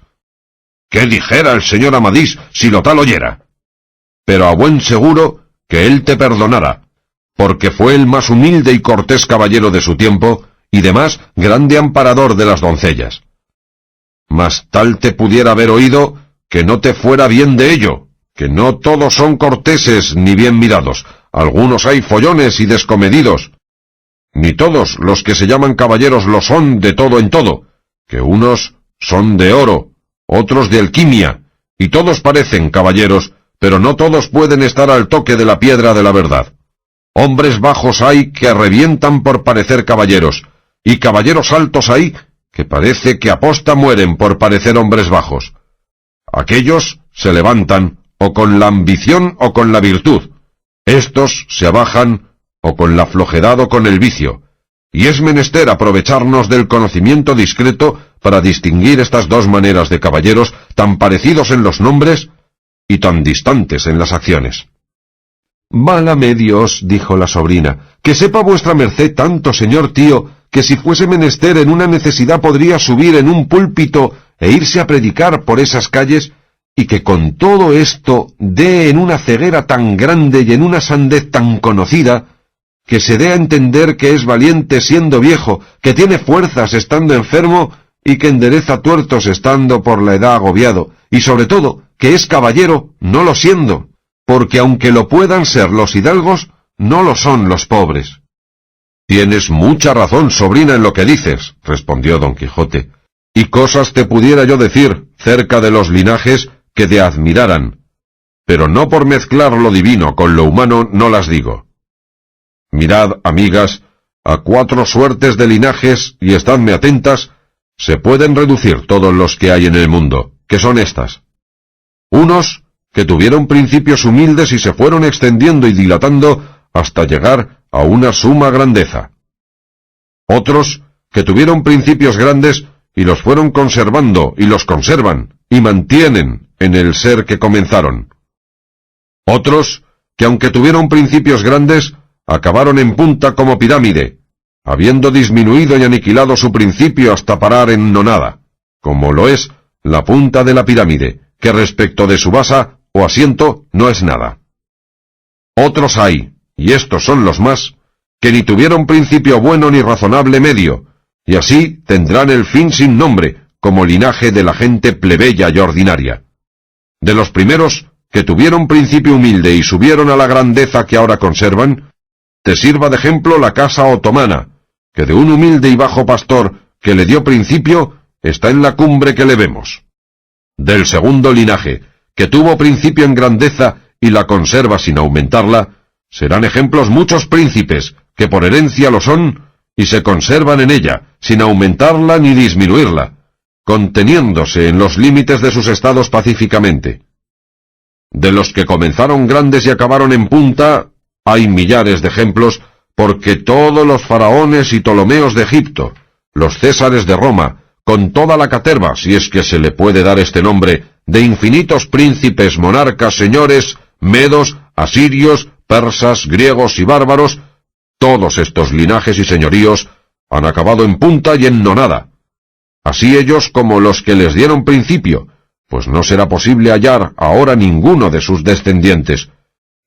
¿Qué dijera el señor Amadís si lo tal oyera? Pero a buen seguro que él te perdonara, porque fue el más humilde y cortés caballero de su tiempo, y demás grande amparador de las doncellas. Mas tal te pudiera haber oído que no te fuera bien de ello, que no todos son corteses ni bien mirados, algunos hay follones y descomedidos, ni todos los que se llaman caballeros lo son de todo en todo, que unos son de oro, otros de alquimia, y todos parecen caballeros, pero no todos pueden estar al toque de la piedra de la verdad. Hombres bajos hay que revientan por parecer caballeros, y caballeros altos hay que parece que aposta mueren por parecer hombres bajos. Aquellos se levantan o con la ambición o con la virtud, estos se abajan o con la flojedad o con el vicio, y es menester aprovecharnos del conocimiento discreto para distinguir estas 2 maneras de caballeros tan parecidos en los nombres y tan distantes en las acciones. «Válame Dios», dijo la sobrina, «que sepa vuestra merced tanto, señor tío, que si fuese menester en una necesidad podría subir en un púlpito e irse a predicar por esas calles, y que con todo esto dé en una ceguera tan grande y en una sandez tan conocida, que se dé a entender que es valiente siendo viejo, que tiene fuerzas estando enfermo, y que endereza tuertos estando por la edad agobiado, y sobre todo, que es caballero no lo siendo, porque aunque lo puedan ser los hidalgos, no lo son los pobres». Tienes mucha razón, sobrina, en lo que dices, respondió don Quijote, y cosas te pudiera yo decir cerca de los linajes que te admiraran, pero no por mezclar lo divino con lo humano no las digo. Mirad, amigas, a 4 suertes de linajes, y estadme atentas, se pueden reducir todos los que hay en el mundo, que son estas. Unos que tuvieron principios humildes y se fueron extendiendo y dilatando hasta llegar a una suma grandeza. Otros que tuvieron principios grandes y los fueron conservando y los conservan y mantienen en el ser que comenzaron. Otros que aunque tuvieron principios grandes, acabaron en punta como pirámide, habiendo disminuido y aniquilado su principio hasta parar en nonada, como lo es la punta de la pirámide, que respecto de su base o asiento no es nada. Otros hay, y estos son los más, que ni tuvieron principio bueno ni razonable medio, y así tendrán el fin sin nombre, como linaje de la gente plebeya y ordinaria. De los primeros, que tuvieron principio humilde y subieron a la grandeza que ahora conservan, te sirva de ejemplo la casa otomana, que de un humilde y bajo pastor que le dio principio, está en la cumbre que le vemos. Del segundo linaje, que tuvo principio en grandeza y la conserva sin aumentarla, serán ejemplos muchos príncipes, que por herencia lo son, y se conservan en ella, sin aumentarla ni disminuirla, conteniéndose en los límites de sus estados pacíficamente. De los que comenzaron grandes y acabaron en punta, hay millares de ejemplos, porque todos los faraones y Ptolomeos de Egipto, los Césares de Roma, con toda la caterva, si es que se le puede dar este nombre, de infinitos príncipes, monarcas, señores, medos, asirios, persas, griegos y bárbaros, todos estos linajes y señoríos han acabado en punta y en nonada. Así ellos como los que les dieron principio, pues no será posible hallar ahora ninguno de sus descendientes,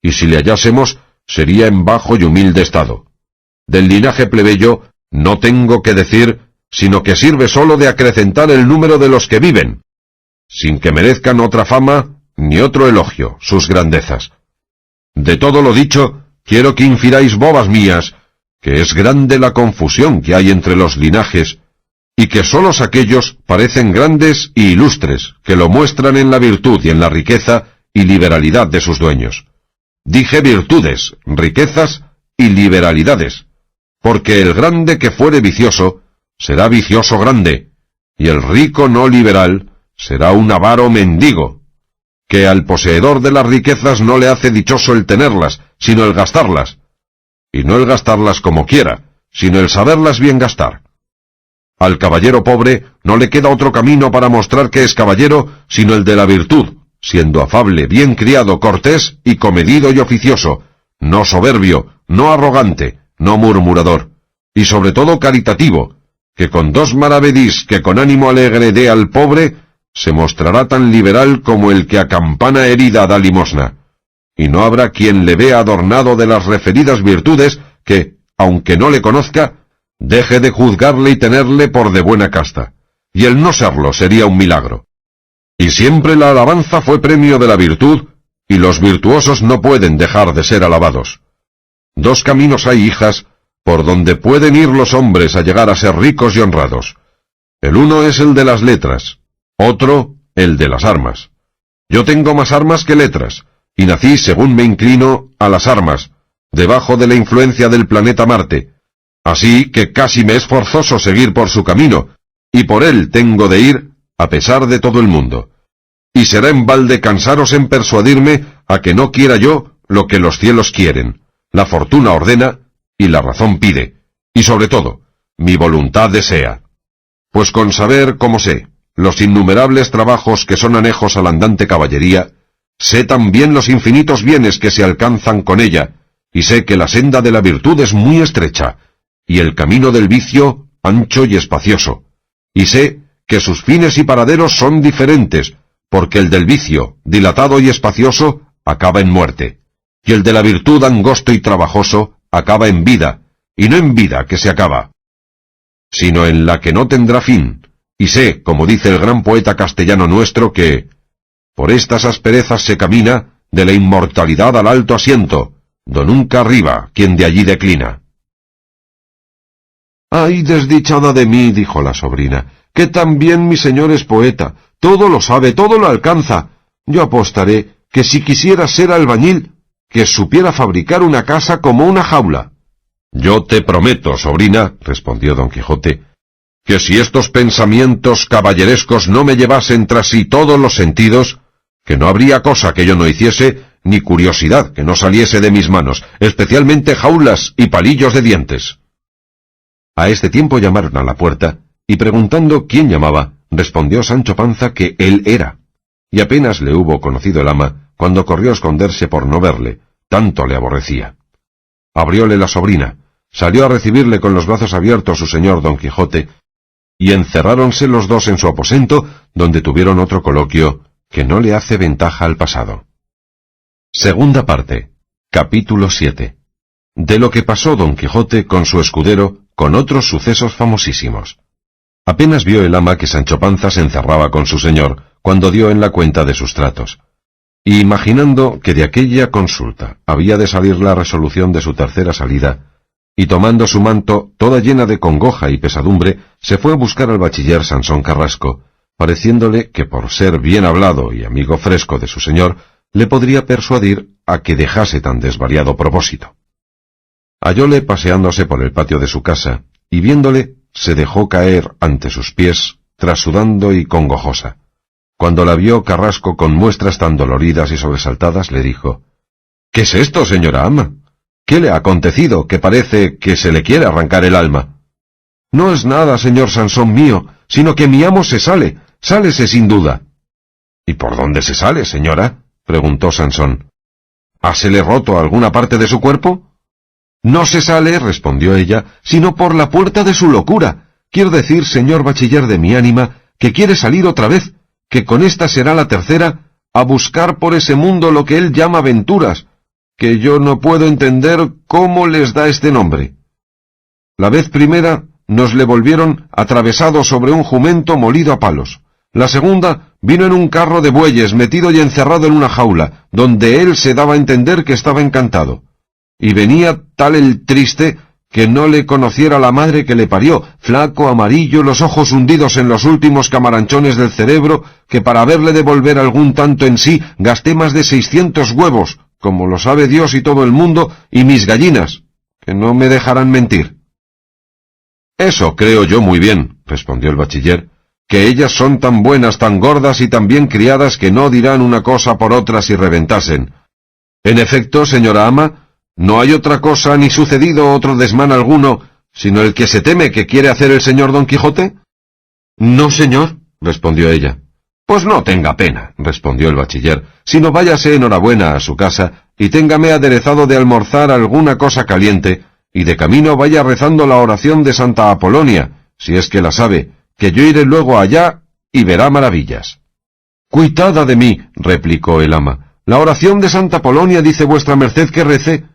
y si le hallásemos, sería en bajo y humilde estado. Del linaje plebeyo no tengo que decir, sino que sirve sólo de acrecentar el número de los que viven, sin que merezcan otra fama ni otro elogio sus grandezas. De todo lo dicho, quiero que infiráis, bobas mías, que es grande la confusión que hay entre los linajes, y que solos aquellos parecen grandes y ilustres, que lo muestran en la virtud y en la riqueza y liberalidad de sus dueños. Dije virtudes, riquezas y liberalidades, porque el grande que fuere vicioso, será vicioso grande, y el rico no liberal, será un avaro mendigo, que al poseedor de las riquezas no le hace dichoso el tenerlas, sino el gastarlas, y no el gastarlas como quiera, sino el saberlas bien gastar. Al caballero pobre no le queda otro camino para mostrar que es caballero, sino el de la virtud, siendo afable, bien criado, cortés y comedido y oficioso, no soberbio, no arrogante, no murmurador, y sobre todo caritativo, que con 2 maravedís que con ánimo alegre dé al pobre, se mostrará tan liberal como el que a campana herida da limosna, y no habrá quien le vea adornado de las referidas virtudes que, aunque no le conozca, deje de juzgarle y tenerle por de buena casta, y el no serlo sería un milagro. Y siempre la alabanza fue premio de la virtud, y los virtuosos no pueden dejar de ser alabados. 2 caminos hay, hijas, por donde pueden ir los hombres a llegar a ser ricos y honrados. El uno es el de las letras, otro el de las armas. Yo tengo más armas que letras, y nací, según me inclino, a las armas, debajo de la influencia del planeta Marte, así que casi me es forzoso seguir por su camino, y por él tengo de ir, a pesar de todo el mundo. Y será en balde cansaros en persuadirme a que no quiera yo lo que los cielos quieren, la fortuna ordena, y la razón pide, y sobre todo, mi voluntad desea. Pues con saber, como sé, los innumerables trabajos que son anejos a la andante caballería, sé también los infinitos bienes que se alcanzan con ella, y sé que la senda de la virtud es muy estrecha, y el camino del vicio ancho y espacioso, y sé que sus fines y paraderos son diferentes, porque el del vicio, dilatado y espacioso, acaba en muerte, y el de la virtud angosto y trabajoso, acaba en vida, y no en vida que se acaba, sino en la que no tendrá fin, y sé, como dice el gran poeta castellano nuestro, que por estas asperezas se camina de la inmortalidad al alto asiento, do nunca arriba quien de allí declina. —¡Ay, desdichada de mí! —dijo la sobrina—, que también mi señor es poeta, todo lo sabe, todo lo alcanza. Yo apostaré que si quisiera ser albañil, que supiera fabricar una casa como una jaula. —Yo te prometo, sobrina —respondió don Quijote—, que si estos pensamientos caballerescos no me llevasen tras sí todos los sentidos, que no habría cosa que yo no hiciese, ni curiosidad que no saliese de mis manos, especialmente jaulas y palillos de dientes. A este tiempo llamaron a la puerta, y preguntando quién llamaba, respondió Sancho Panza que él era, y apenas le hubo conocido el ama, cuando corrió a esconderse por no verle, tanto le aborrecía. Abrióle la sobrina, salió a recibirle con los brazos abiertos su señor don Quijote, y encerráronse los dos en su aposento, donde tuvieron otro coloquio que no le hace ventaja al pasado. Segunda parte. Capítulo 7. De lo que pasó don Quijote con su escudero, con otros sucesos famosísimos. Apenas vio el ama que Sancho Panza se encerraba con su señor, cuando dio en la cuenta de sus tratos. Y imaginando que de aquella consulta había de salir la resolución de su tercera salida, y tomando su manto, toda llena de congoja y pesadumbre, se fue a buscar al bachiller Sansón Carrasco, pareciéndole que por ser bien hablado y amigo fresco de su señor, le podría persuadir a que dejase tan desvariado propósito. Hallóle paseándose por el patio de su casa, y viéndole, se dejó caer ante sus pies, trasudando y congojosa. Cuando la vio Carrasco con muestras tan doloridas y sobresaltadas, le dijo: —¿Qué es esto, señora ama? ¿Qué le ha acontecido, que parece que se le quiere arrancar el alma? —No es nada, señor Sansón mío, sino que mi amo sálese sin duda. —¿Y por dónde se sale, señora? —preguntó Sansón. —¿Hásele roto alguna parte de su cuerpo? —No se sale —respondió ella—, sino por la puerta de su locura. Quiero decir, señor bachiller de mi ánima, que quiere salir otra vez, que con esta será la tercera, a buscar por ese mundo lo que él llama aventuras, que yo no puedo entender cómo les da este nombre. La vez primera nos le volvieron atravesado sobre un jumento molido a palos. La segunda vino en un carro de bueyes metido y encerrado en una jaula, donde él se daba a entender que estaba encantado. Y venía tal el triste que no le conociera la madre que le parió, flaco, amarillo, los ojos hundidos en los últimos camaranchones del cerebro, que para verle devolver algún tanto en sí gasté más de 600 huevos, como lo sabe Dios y todo el mundo, y mis gallinas, que no me dejarán mentir. —Eso creo yo muy bien —respondió el bachiller—, que ellas son tan buenas, tan gordas y tan bien criadas que no dirán una cosa por otra si reventasen. En efecto, señora ama, no hay otra cosa ni sucedido otro desmán alguno, sino el que se teme que quiere hacer el señor don Quijote. —No, señor —respondió ella. —Pues no tenga pena —respondió el bachiller—, sino váyase enhorabuena a su casa, y téngame aderezado de almorzar alguna cosa caliente, y de camino vaya rezando la oración de Santa Apolonia, si es que la sabe, que yo iré luego allá y verá maravillas. —Cuitada de mí —replicó el ama—, la oración de Santa Apolonia dice vuestra merced que recé.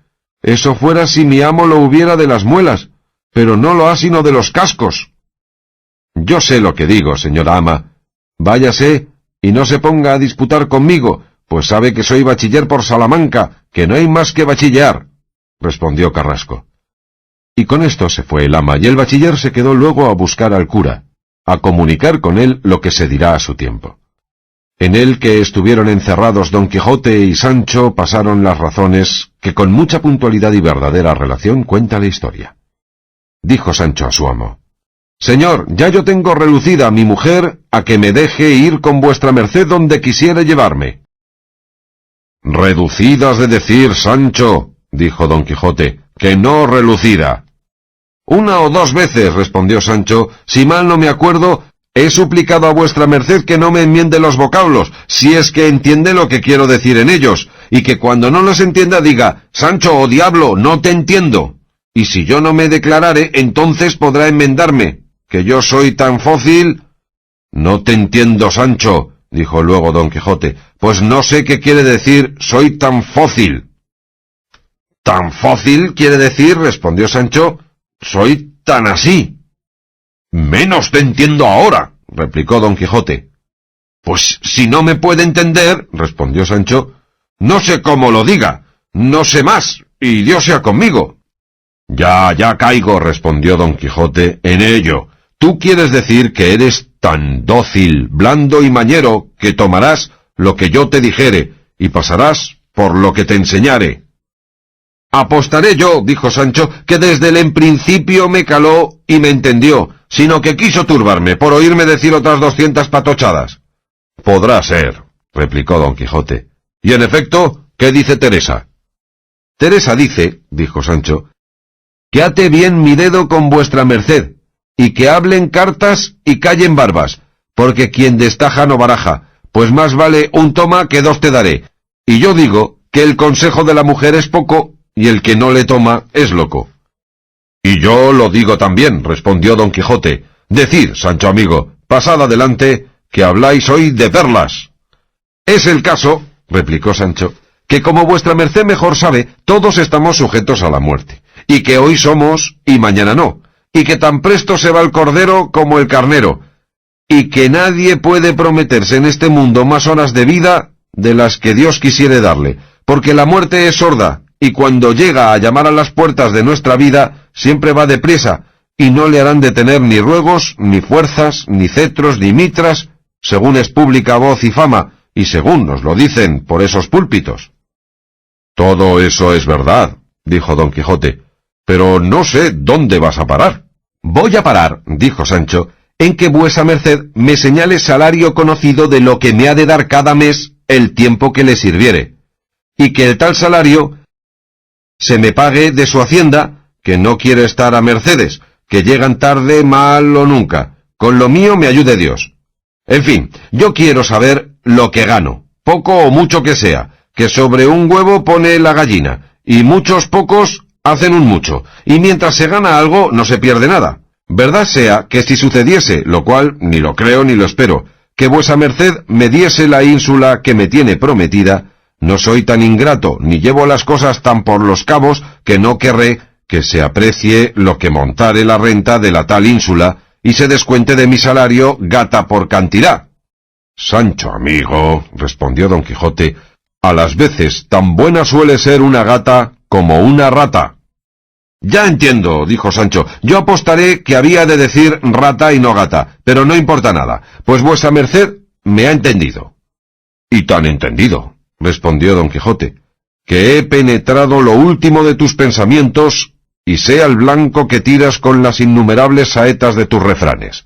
Eso fuera si mi amo lo hubiera de las muelas, pero no lo ha sino de los cascos. —Yo sé lo que digo, señora ama. Váyase, y no se ponga a disputar conmigo, pues sabe que soy bachiller por Salamanca, que no hay más que bachillear —respondió Carrasco. Y con esto se fue el ama, y el bachiller se quedó luego a buscar al cura, a comunicar con él lo que se dirá a su tiempo. En él que estuvieron encerrados don Quijote y Sancho pasaron las razones que con mucha puntualidad y verdadera relación cuenta la historia. Dijo Sancho a su amo: —Señor, ya yo tengo relucida a mi mujer a que me deje ir con vuestra merced donde quisiera llevarme. —Reducida has de decir, Sancho —dijo don Quijote—, que no relucida. —Una o dos veces —respondió Sancho—, si mal no me acuerdo, he suplicado a vuestra merced que no me enmiende los vocablos, si es que entiende lo que quiero decir en ellos, y que cuando no los entienda diga: Sancho, o diablo, no te entiendo. Y si yo no me declarare, entonces podrá enmendarme, que yo soy tan fócil. —No te entiendo, Sancho —dijo luego don Quijote—, pues no sé qué quiere decir soy tan fócil. —Tan fócil quiere decir —respondió Sancho—, soy tan así. —Menos te entiendo ahora —replicó don Quijote. —Pues si no me puede entender —respondió Sancho—, no sé cómo lo diga, no sé más, y Dios sea conmigo. Ya caigo, respondió don Quijote, en ello. Tú quieres decir que eres tan dócil, blando y mañero, que tomarás lo que yo te dijere, y pasarás por lo que te enseñare. Apostaré yo, dijo Sancho, que desde el en principio me caló y me entendió, sino que quiso turbarme por oírme decir otras 200 patochadas. Podrá ser, replicó don Quijote. Y en efecto, ¿qué dice Teresa? Teresa dice, dijo Sancho, que ate bien mi dedo con vuestra merced, y que hablen cartas y callen barbas, porque quien destaja no baraja, pues más vale un toma que 2 te daré. Y yo digo que el consejo de la mujer es poco, y el que no le toma es loco. Y yo lo digo también, respondió don Quijote. Decid, Sancho amigo, pasad adelante, que habláis hoy de perlas. Es el caso, replicó Sancho, que como vuestra merced mejor sabe, todos estamos sujetos a la muerte, y que hoy somos y mañana no, y que tan presto se va el cordero como el carnero, y que nadie puede prometerse en este mundo más horas de vida de las que Dios quisiere darle, porque la muerte es sorda, y cuando llega a llamar a las puertas de nuestra vida, siempre va deprisa, y no le harán detener ni ruegos, ni fuerzas, ni cetros, ni mitras, según es pública voz y fama, y según nos lo dicen por esos púlpitos. Todo eso es verdad, dijo don Quijote, pero no sé dónde vas a parar. Voy a parar, dijo Sancho, en que vuesa merced me señale salario conocido de lo que me ha de dar cada mes el tiempo que le sirviere, y que el tal salario se me pague de su hacienda, que no quiere estar a mercedes, que llegan tarde, mal o nunca. Con lo mío me ayude Dios. En fin, yo quiero saber lo que gano, poco o mucho que sea, que sobre un huevo pone la gallina, y muchos pocos hacen un mucho, y mientras se gana algo no se pierde nada. Verdad sea que si sucediese, lo cual ni lo creo ni lo espero, que vuesa merced me diese la ínsula que me tiene prometida, no soy tan ingrato, ni llevo las cosas tan por los cabos, que no querré que se aprecie lo que montare la renta de la tal ínsula, y se descuente de mi salario gata por cantidad. Sancho amigo, respondió don Quijote, a las veces tan buena suele ser una gata como una rata. Ya entiendo, dijo Sancho, yo apostaré que había de decir rata y no gata, pero no importa nada, pues vuesa merced me ha entendido. Y tan entendido, respondió don Quijote, que he penetrado lo último de tus pensamientos, y sé al blanco que tiras con las innumerables saetas de tus refranes.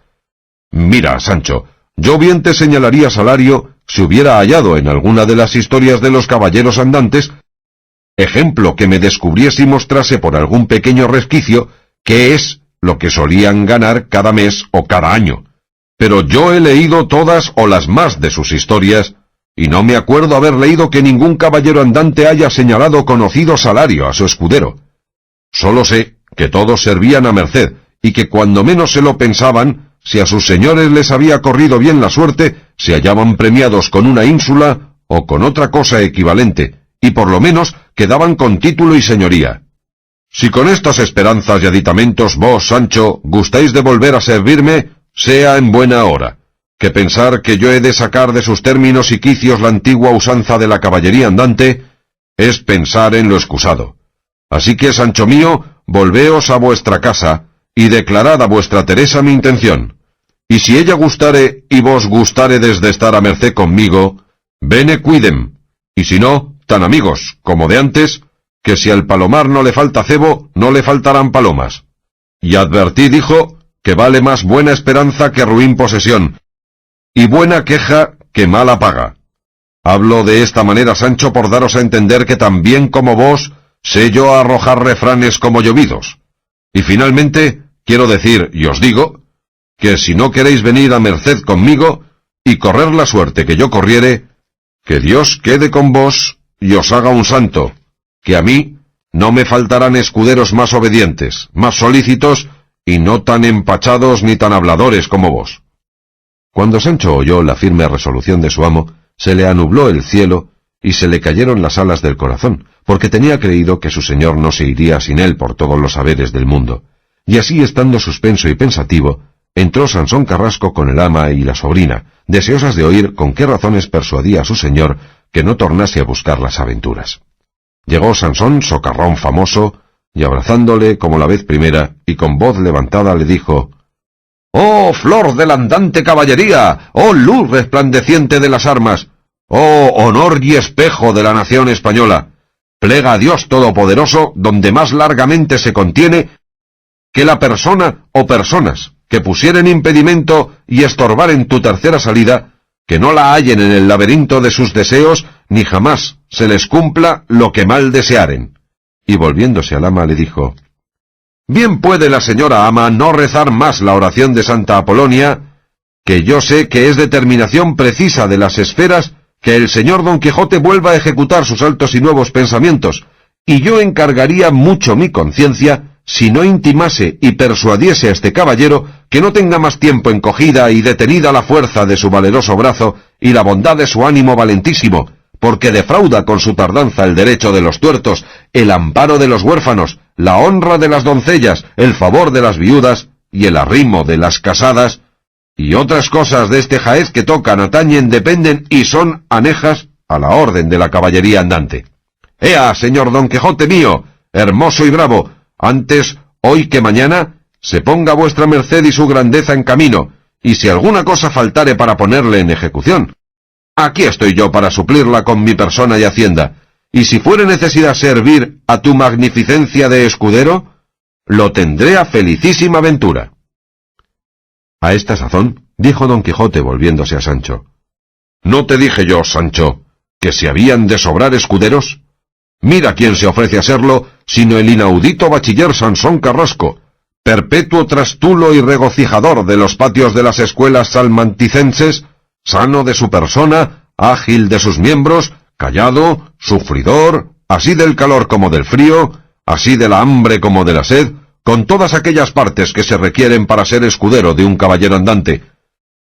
Mira, Sancho, yo bien te señalaría salario si hubiera hallado en alguna de las historias de los caballeros andantes ejemplo que me descubriese y mostrase por algún pequeño resquicio qué es lo que solían ganar cada mes o cada año. Pero yo he leído todas o las más de sus historias, y no me acuerdo haber leído que ningún caballero andante haya señalado conocido salario a su escudero. Solo sé que todos servían a merced, y que cuando menos se lo pensaban, si a sus señores les había corrido bien la suerte, se hallaban premiados con una ínsula o con otra cosa equivalente, y por lo menos quedaban con título y señoría. Si con estas esperanzas y aditamentos vos, Sancho, gustáis de volver a servirme, sea en buena hora, que pensar que yo he de sacar de sus términos y quicios la antigua usanza de la caballería andante, es pensar en lo excusado. Así que, Sancho mío, volveos a vuestra casa, y declarad a vuestra Teresa mi intención. Y si ella gustare y vos gustáredes de estar a merced conmigo, bene quidem, y si no, tan amigos, como de antes, que si al palomar no le falta cebo, no le faltarán palomas. Y advertí, dijo, que vale más buena esperanza que ruin posesión, y buena queja que mala paga. Hablo de esta manera, Sancho, por daros a entender que tan bien como vos, sé yo arrojar refranes como llovidos. Y finalmente, quiero decir, y os digo, que si no queréis venir a merced conmigo, y correr la suerte que yo corriere, que Dios quede con vos, y os haga un santo, que a mí no me faltarán escuderos más obedientes, más solícitos, y no tan empachados ni tan habladores como vos. Cuando Sancho oyó la firme resolución de su amo, se le anubló el cielo, y se le cayeron las alas del corazón, porque tenía creído que su señor no se iría sin él por todos los saberes del mundo. Y así, estando suspenso y pensativo, entró Sansón Carrasco con el ama y la sobrina, deseosas de oír con qué razones persuadía a su señor que no tornase a buscar las aventuras. Llegó Sansón, socarrón famoso, y abrazándole como la vez primera, y con voz levantada le dijo: «¡Oh, flor de la andante caballería! ¡Oh, luz resplandeciente de las armas! ¡Oh, honor y espejo de la nación española! Plega a Dios Todopoderoso, donde más largamente se contiene, que la persona o personas que pusieren impedimento y estorbaren tu tercera salida, que no la hallen en el laberinto de sus deseos, ni jamás se les cumpla lo que mal desearen». Y volviéndose al ama le dijo: «Bien puede la señora ama no rezar más la oración de Santa Apolonia, que yo sé que es determinación precisa de las esferas que el señor Don Quijote vuelva a ejecutar sus altos y nuevos pensamientos, y yo encargaría mucho mi conciencia si no intimase y persuadiese a este caballero que no tenga más tiempo encogida y detenida la fuerza de su valeroso brazo y la bondad de su ánimo valentísimo, porque defrauda con su tardanza el derecho de los tuertos, el amparo de los huérfanos, la honra de las doncellas, el favor de las viudas y el arrimo de las casadas, y otras cosas de este jaez que tocan, atañen, dependen y son anejas a la orden de la caballería andante. Ea, señor Don Quijote mío, hermoso y bravo, antes hoy que mañana se ponga vuestra merced y su grandeza en camino, y si alguna cosa faltare para ponerle en ejecución, aquí estoy yo para suplirla con mi persona y hacienda, y si fuere necesidad servir a tu magnificencia de escudero, lo tendré a felicísima ventura». A esta sazón dijo Don Quijote volviéndose a Sancho: «¿No te dije yo, Sancho, que se habían de sobrar escuderos? Mira quién se ofrece a serlo, sino el inaudito bachiller Sansón Carrasco, perpetuo trastulo y regocijador de los patios de las escuelas salmanticenses, sano de su persona, ágil de sus miembros, callado, sufridor, así del calor como del frío, así de la hambre como de la sed, con todas aquellas partes que se requieren para ser escudero de un caballero andante.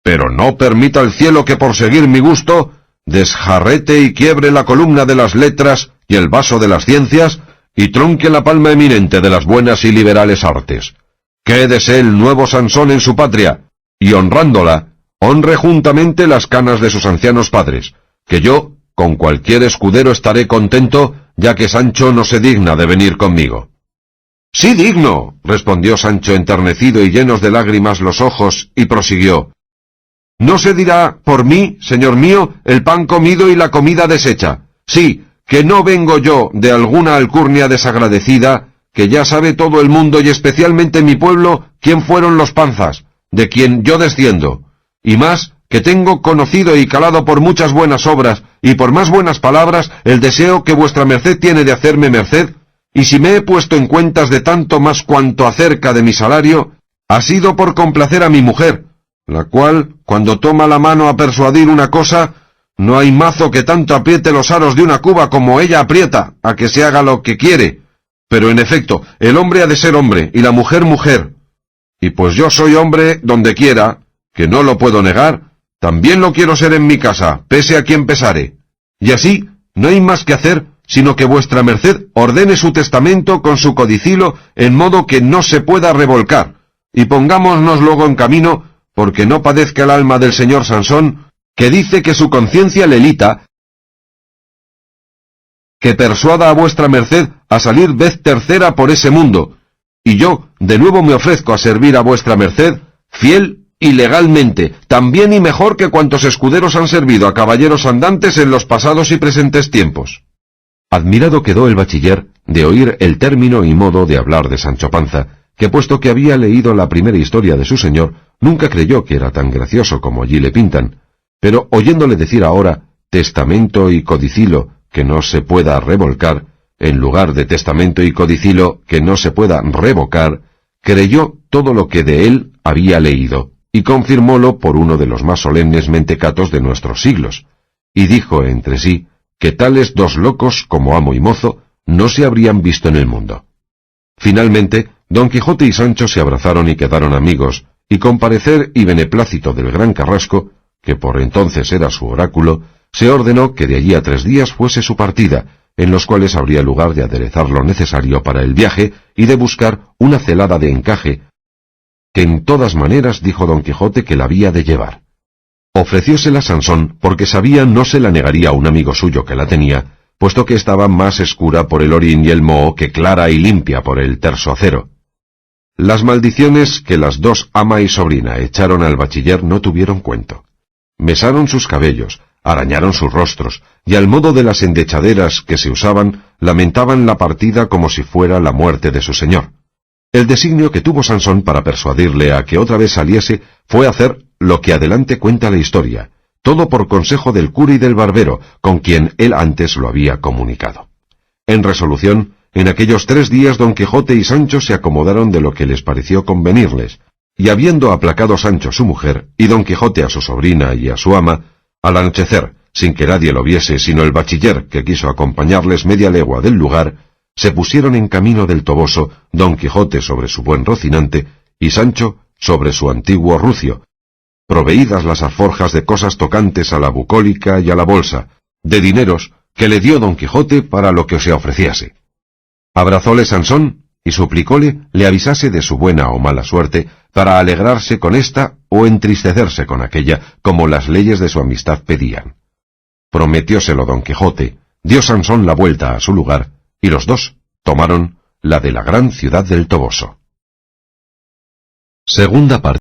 Pero no permita el cielo que por seguir mi gusto desjarrete y quiebre la columna de las letras y el vaso de las ciencias, y tronque la palma eminente de las buenas y liberales artes. Quédese el nuevo Sansón en su patria, y honrándola, honre juntamente las canas de sus ancianos padres, que yo, con cualquier escudero estaré contento, ya que Sancho no se digna de venir conmigo». «Sí digno», respondió Sancho enternecido y llenos de lágrimas los ojos, y prosiguió: «No se dirá por mí, señor mío, el pan comido y la comida deshecha. Sí, que no vengo yo de alguna alcurnia desagradecida, que ya sabe todo el mundo y especialmente mi pueblo quién fueron los Panzas, de quien yo desciendo, y más que tengo conocido y calado por muchas buenas obras y por más buenas palabras el deseo que vuestra merced tiene de hacerme merced, y si me he puesto en cuentas de tanto más cuanto acerca de mi salario, ha sido por complacer a mi mujer, la cual, cuando toma la mano a persuadir una cosa, no hay mazo que tanto apriete los aros de una cuba como ella aprieta a que se haga lo que quiere. Pero en efecto, el hombre ha de ser hombre y la mujer mujer. Y pues yo soy hombre donde quiera, que no lo puedo negar, también lo quiero ser en mi casa, pese a quien pesare. Y así no hay más que hacer, sino que vuestra merced ordene su testamento con su codicilo en modo que no se pueda revolcar, y pongámonos luego en camino, porque no padezca el alma del señor Sansón, que dice que su conciencia le lita, que persuada a vuestra merced a salir vez tercera por ese mundo, y yo de nuevo me ofrezco a servir a vuestra merced, fiel y legalmente, tan bien y mejor que cuantos escuderos han servido a caballeros andantes en los pasados y presentes tiempos». Admirado quedó el bachiller de oír el término y modo de hablar de Sancho Panza, que puesto que había leído la primera historia de su señor, nunca creyó que era tan gracioso como allí le pintan, pero oyéndole decir ahora testamento y codicilo que no se pueda revolcar, en lugar de testamento y codicilo que no se pueda revocar, creyó todo lo que de él había leído, y confirmólo por uno de los más solemnes mentecatos de nuestros siglos, y dijo entre sí que tales dos locos como amo y mozo no se habrían visto en el mundo. Finalmente, Don Quijote y Sancho se abrazaron y quedaron amigos, y con parecer y beneplácito del gran Carrasco, que por entonces era su oráculo, se ordenó que de allí a 3 días fuese su partida, en los cuales habría lugar de aderezar lo necesario para el viaje y de buscar una celada de encaje, que en todas maneras dijo Don Quijote que la había de llevar. Ofreciósela Sansón porque sabía no se la negaría a un amigo suyo que la tenía, puesto que estaba más escura por el orín y el moho que clara y limpia por el terso acero. Las maldiciones que las dos ama y sobrina echaron al bachiller no tuvieron cuento. Mesaron sus cabellos, arañaron sus rostros, y al modo de las endechaderas que se usaban, lamentaban la partida como si fuera la muerte de su señor. El designio que tuvo Sansón para persuadirle a que otra vez saliese fue hacer lo que adelante cuenta la historia, todo por consejo del cura y del barbero, con quien él antes lo había comunicado. En resolución, en aquellos 3 días Don Quijote y Sancho se acomodaron de lo que les pareció convenirles, y habiendo aplacado Sancho a su mujer, y Don Quijote a su sobrina y a su ama, al anochecer, sin que nadie lo viese sino el bachiller que quiso acompañarles media legua del lugar, se pusieron en camino del Toboso, Don Quijote sobre su buen Rocinante, y Sancho sobre su antiguo rucio, proveídas las alforjas de cosas tocantes a la bucólica y a la bolsa, de dineros que le dio Don Quijote para lo que se ofreciese. Abrazóle Sansón y suplicóle le avisase de su buena o mala suerte, para alegrarse con esta o entristecerse con aquella, como las leyes de su amistad pedían. Prometióselo Don Quijote, dio Sansón la vuelta a su lugar, y los dos tomaron la de la gran ciudad del Toboso. Segunda parte.